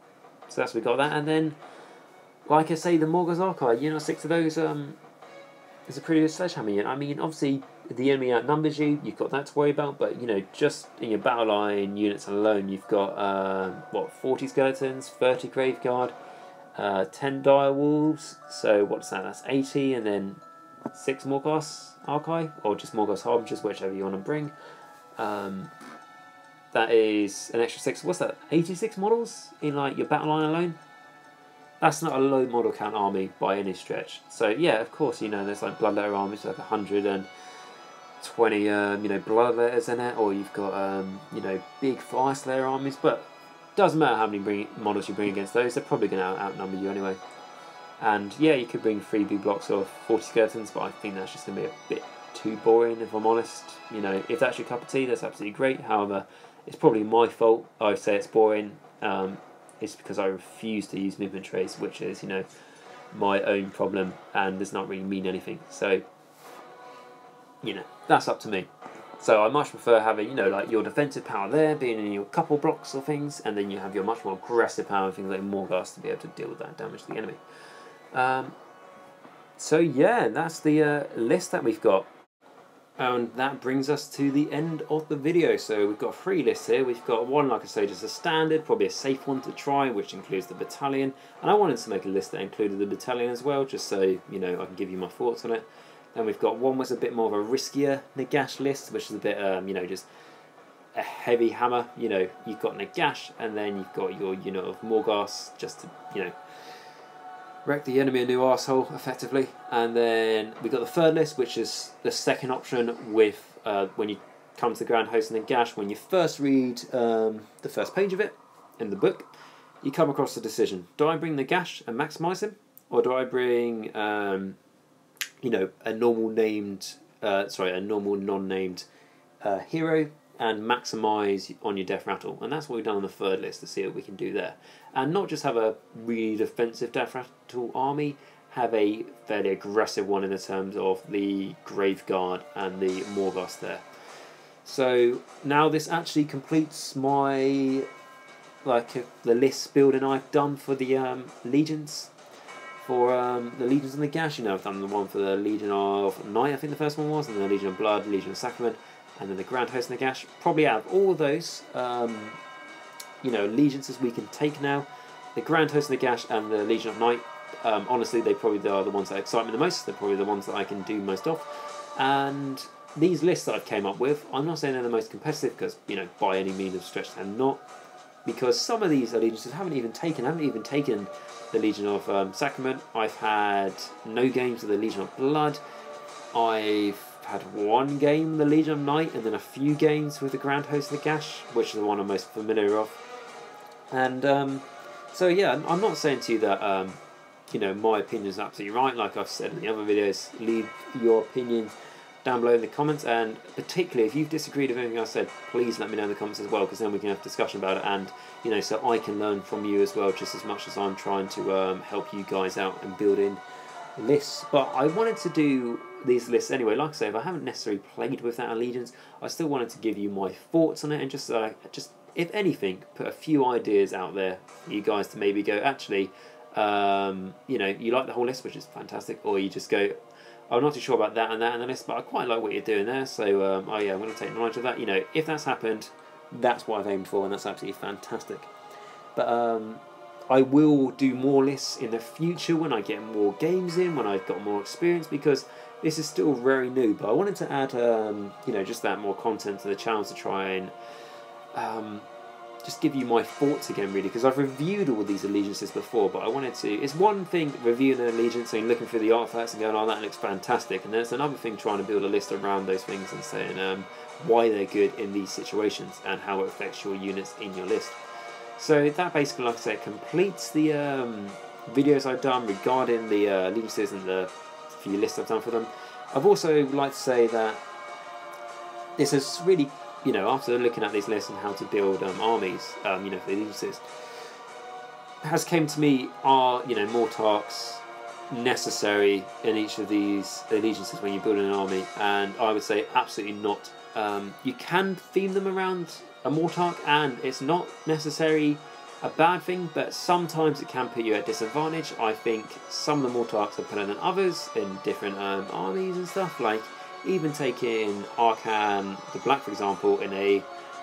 So that's we got that, and then, like I say, the Morghast Archive, you know, 6 of those is a pretty good sledgehammer unit. I mean, obviously the enemy outnumbers you, you've got that to worry about, but you know, just in your battle line units alone, you've got what, 40 skeletons, 30 Graveguard, 10 dire wolves, so what's that? That's 80, and then 6 Morghast Archive, or just Morghast Harbingers, whichever you want to bring. That is an extra 6. What's that? 86 models in like your battle line alone. That's not a low model count army by any stretch. So yeah, of course, you know, there's like Bloodletter armies like 120 you know, Bloodletters in it, or you've got you know, big Fire Slayer armies, but doesn't matter how many models you bring against those, they're probably going to outnumber you anyway. And yeah, you could bring 3 big blocks of 40 skeletons, but I think that's just going to be a bit too boring, if I'm honest. You know, if that's your cup of tea, that's absolutely great. However, it's probably my fault. I say it's boring. it's because I refuse to use movement trace, which is, you know, my own problem and does not really mean anything. So, you know, that's up to me. So I much prefer having, you know, like your defensive power there being in your couple blocks or things, and then you have your much more aggressive power, things like Morghast, to be able to deal with that damage to the enemy. So yeah, that's the list that we've got. And that brings us to the end of the video. So we've got 3 lists here. We've got one, like I say, just a standard, probably a safe one to try, which includes the battalion. And I wanted to make a list that included the battalion as well, just so, you know, I can give you my thoughts on it. Then we've got one was a bit more of a riskier Nagash list, which is a bit, you know, just a heavy hammer. You know, you've got Nagash, and then you've got your unit of Morghast, just to, you know, wreck the enemy a new arsehole, effectively. And then we got the 3rd list, which is the second option with, when you come to the Grand Host of Nagash, when you first read the first page of it in the book, you come across the decision. Do I bring Nagash and maximise him? Or do I bring, you know, a normal named, a normal non-named hero and maximise on your death rattle? And that's what we've done on the 3rd list, to see what we can do there. And not just have a really defensive death rattle army, have a fairly aggressive one in the terms of the Graveguard and the Morghast there. So now this actually completes my, the list building I've done for the legions. For the Legions of Nagash, you know, I've done the one for the Legion of Night, I think the first one was, and then the Legion of Blood, Legion of Sacrament, and then the Grand Host of Nagash. Probably out of all of those, you know, allegiances we can take now, the Grand Host of Nagash and the Legion of Night, honestly, they probably are the ones that excite me the most. They're probably the ones that I can do most of. And these lists that I've came up with, I'm not saying they're the most competitive, because, you know, by any means of stretch they're not, because some of these allegiances I haven't even taken the Legion of Sacrament. I've had no games with the Legion of Blood. I've had 1 game with the Legion of Night, and then a few games with the Grand Host of Nagash, which is the one I'm most familiar of. And so yeah, I'm not saying to you that you know, my opinion is absolutely right. Like I've said in the other videos, leave your opinions down below in the comments, and particularly if you've disagreed with anything I said, please let me know in the comments as well, because then we can have a discussion about it, and, you know, so I can learn from you as well, just as much as I'm trying to help you guys out and build in lists. But I wanted to do these lists anyway. Like I say, if I haven't necessarily played with that allegiance, I still wanted to give you my thoughts on it, and just if anything, put a few ideas out there for you guys to maybe go, actually, you know, you like the whole list, which is fantastic, or you just go, I'm not too sure about that and that in the list, but I quite like what you're doing there, so oh yeah, I'm going to take knowledge of that. You know, if that's happened, that's what I've aimed for, and that's absolutely fantastic. But I will do more lists in the future when I get more games in, when I've got more experience, because this is still very new. But I wanted to add, you know, just that more content to the channel to try and just give you my thoughts again, really, because I've reviewed all these allegiances before, but I wanted to, it's one thing reviewing an allegiance and looking through the artifacts and going, oh, that looks fantastic, and then it's another thing trying to build a list around those things and saying why they're good in these situations and how it affects your units in your list. So that basically, like I said, completes the videos I've done regarding the allegiances and the few lists I've done for them. I've also like to say that this is really, you know, after looking at these lists and how to build armies, you know, for the allegiances, has came to me, are, you know, Mortarks necessary in each of these allegiances when you're building an army? And I would say absolutely not. You can theme them around a Mortark, and it's not necessarily a bad thing, but sometimes it can put you at disadvantage. I think some of the Mortarks are better than others in different armies and stuff, like even taking Arcan the Black, for example, in a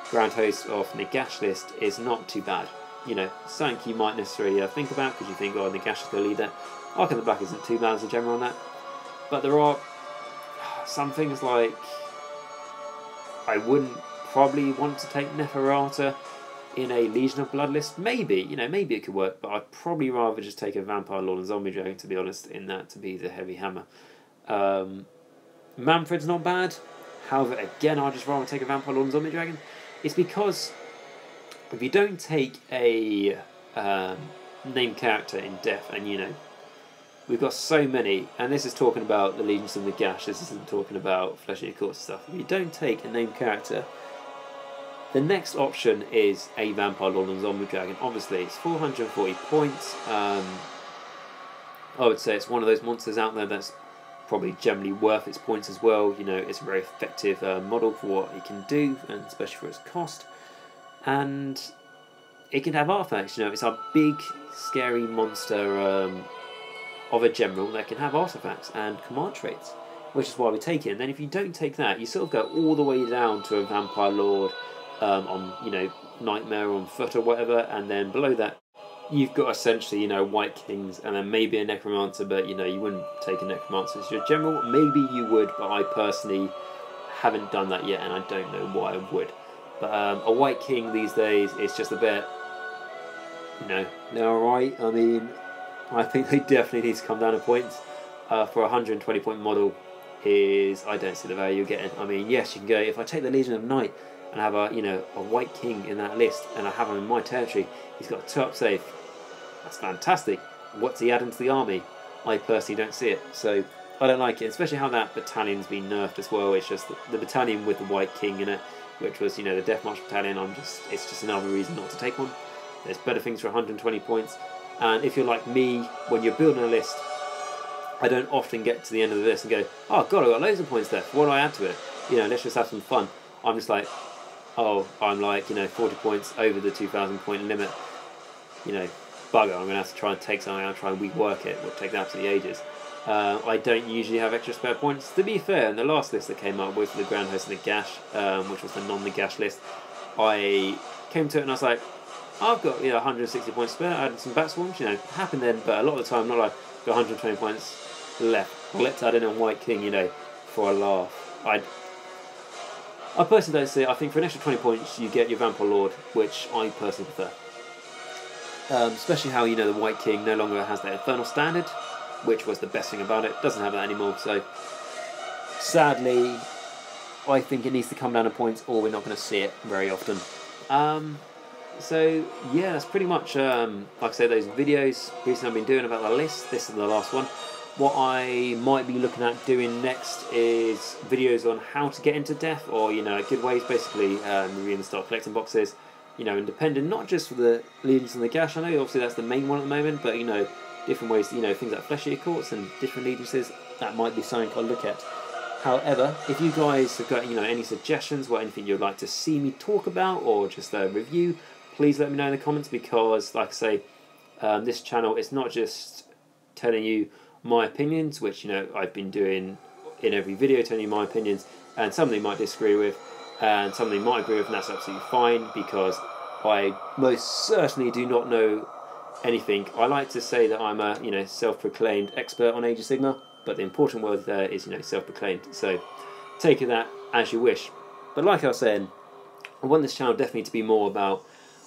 Grand Host of Nagash list is not too bad. You know, something you might necessarily think about, because you think, oh, Nagash is going to lead that. Arcan the Black isn't too bad as a general on that. But there are some things like, I wouldn't probably want to take Neferata in a Legion of Blood list. Maybe, you know, maybe it could work, but I'd probably rather just take a Vampire Lord and Zombie Dragon, to be honest, in that to be the heavy hammer. Manfred's not bad. However, again, I'd just rather take a Vampire Lord and Zombie Dragon. It's because if you don't take a named character in Death, and, you know, we've got so many, and this is talking about the Legions of Nagash, this isn't talking about Flesh Eater Court stuff. If you don't take a named character The next option is a Vampire Lord and Zombie Dragon. Obviously, it's 440 points. I would say it's one of those monsters out there that's probably generally worth its points as well. You know, it's a very effective model for what it can do, and especially for its cost. And it can have artifacts. You know, it's a big, scary monster of a general that can have artifacts and command traits, which is why we take it. And then if you don't take that, you sort of go all the way down to a Vampire Lord on, you know, Nightmare on foot or whatever, and then below that you've got essentially, you know, White Kings and then maybe a Necromancer, but you know, you wouldn't take a Necromancer as your general. Maybe you would, but I personally haven't done that yet, and I don't know why I would. But a White King these days is just a bit, you know, they're alright. I mean, I think they definitely need to come down in points. For a 120 point model is, I don't see the value you're getting. I mean, yes, you can go, if I take the Legion of Night and have a, you know, a White King in that list, and I have him in my territory, he's got a 2-up save. That's fantastic. What's he adding to the army? I personally don't see it, so I don't like it, especially how that battalion's been nerfed as well. It's just the battalion with the White King in it, which was, you know, the Death March battalion. It's just another reason not to take one. There's better things for 120 points, and if you're like me, when you're building a list, I don't often get to the end of the list and go, oh god, I've got loads of points left, what do I add to it? You know, let's just have some fun. I'm just like, oh, I'm like, you know, 40 points over the 2,000 point limit. You know, bugger, I'm going to have to try and take something out, try and rework it. It would take absolutely ages. I don't usually have extra spare points. To be fair, in the last list that came up with the Grand Host of Nagash, which was the non-Nagash list, I came to it and I was like, I've got, you know, 160 points spare. I added some bat swarms, you know, happened then, but a lot of the time, not like, got 120 points left. Let's add in a White King, you know, for a laugh. I personally don't see it. I think for an extra 20 points you get your Vampire Lord, which I personally prefer. Especially how, you know, the White King no longer has that Infernal Standard, which was the best thing about it. Doesn't have that anymore, so sadly I think it needs to come down to points, or we're not going to see it very often. So yeah, that's pretty much, like I said, those videos recently I've been doing about the list. This is the last one. What I might be looking at doing next is videos on how to get into death, or, you know, good ways, basically, really to start collecting boxes, you know, independent, not just for the Legions and the Gash. I know obviously that's the main one at the moment, but, you know, different ways, you know, things like Fleshy Courts and different Legions, that might be something I'll look at. However, if you guys have got, you know, any suggestions or anything you'd like to see me talk about or just review, please let me know in the comments, because, like I say, this channel is not just telling you my opinions, which, you know, I've been doing in every video, telling you my opinions, and something you might disagree with, and something you might agree with, and that's absolutely fine, because I most certainly do not know anything. I like to say that I'm a, you know, self-proclaimed expert on Age of Sigmar, but the important word there is, you know, self-proclaimed, so take that as you wish. But like I was saying, I want this channel definitely to be more about,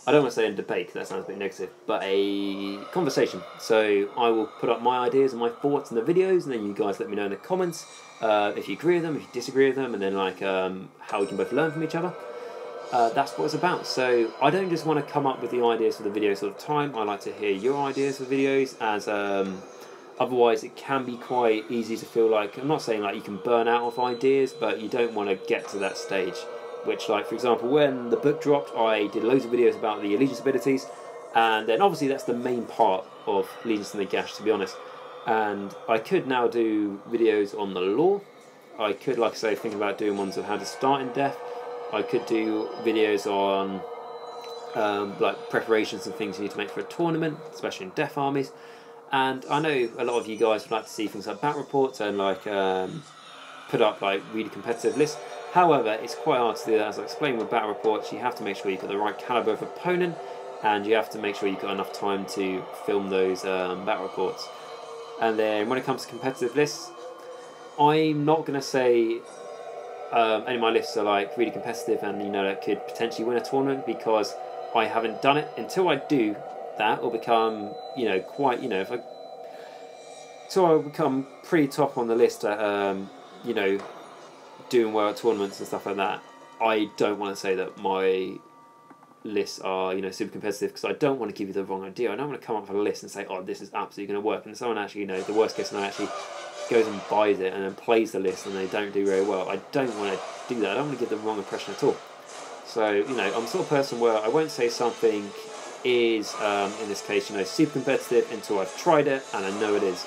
I don't want to say a debate, that sounds a bit negative, but a conversation. So I will put up my ideas and my thoughts in the videos, and then you guys let me know in the comments if you agree with them, if you disagree with them, and then like how we can both learn from each other. That's what it's about. So I don't just want to come up with the ideas for the videos all the time. I like to hear your ideas for videos, as otherwise it can be quite easy to feel like, I'm not saying like you can burn out of ideas, but you don't want to get to that stage. Which, like, for example, when the book dropped, I did loads of videos about the Allegiance abilities, and then obviously that's the main part of Allegiance and the Gash, to be honest. And I could now do videos on the lore. I could, like I say, think about doing ones of how to start in death. I could do videos on like preparations and things you need to make for a tournament, especially in death armies. And I know a lot of you guys would like to see things like battle reports and like put up like really competitive lists. However, it's quite hard to do that. As I explained with battle reports, you have to make sure you've got the right caliber of opponent, and you have to make sure you've got enough time to film those battle reports. And then when it comes to competitive lists, I'm not going to say any of my lists are like really competitive and, you know, that could potentially win a tournament, because I haven't done it. Until I do that, or become, you know, quite, you know, so I become pretty top on the list at, you know, doing well at tournaments and stuff like that, I don't want to say that my lists are, you know, super competitive, because I don't want to give you the wrong idea. I don't want to come up with a list and say, oh, this is absolutely going to work, and someone actually, you know, the worst case scenario actually goes and buys it and then plays the list and they don't do very well. I don't want to do that. I don't want to give the wrong impression at all. So, you know, I'm the sort of person where I won't say something is, in this case, you know, super competitive until I've tried it and I know it is.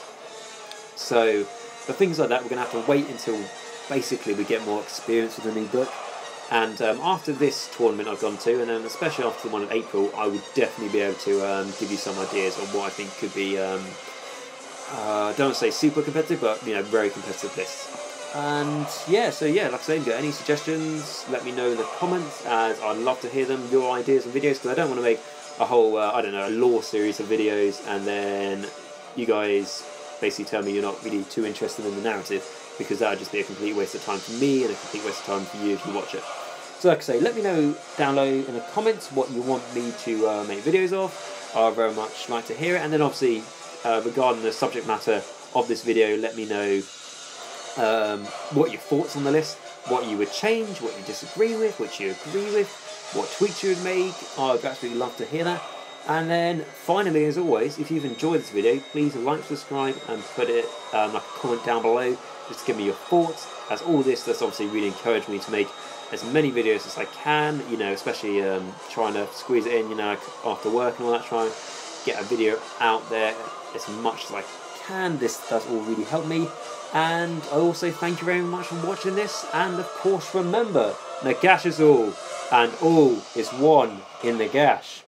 So, for things like that, we're going to have to wait until basically we get more experience with the new book. And after this tournament I've gone to, and then especially after the one in April, I would definitely be able to give you some ideas on what I think could be, don't want to say super competitive, but, you know, very competitive lists. And yeah, so yeah, like I say, if you've got any suggestions, let me know in the comments, as I'd love to hear them, your ideas and videos, because I don't want to make a whole, I don't know, a lore series of videos, and then you guys basically tell me you're not really too interested in the narrative, because that would just be a complete waste of time for me and a complete waste of time for you if you watch it. So like I say, let me know down below in the comments what you want me to make videos of. I'd very much like to hear it, and then obviously regarding the subject matter of this video, let me know what your thoughts on the list, what you would change, what you disagree with, what you agree with, what tweaks you would make. I'd absolutely love to hear that. And then finally, as always, if you've enjoyed this video, please like, subscribe, and put it like a comment down below just to give me your thoughts, as all this does obviously really encourage me to make as many videos as I can, you know, especially trying to squeeze it in, you know, after work and all that, trying to get a video out there as much as I can. This does all really help me. And I also thank you very much for watching this, and of course remember, Nagash is all, and all is one in Nagash.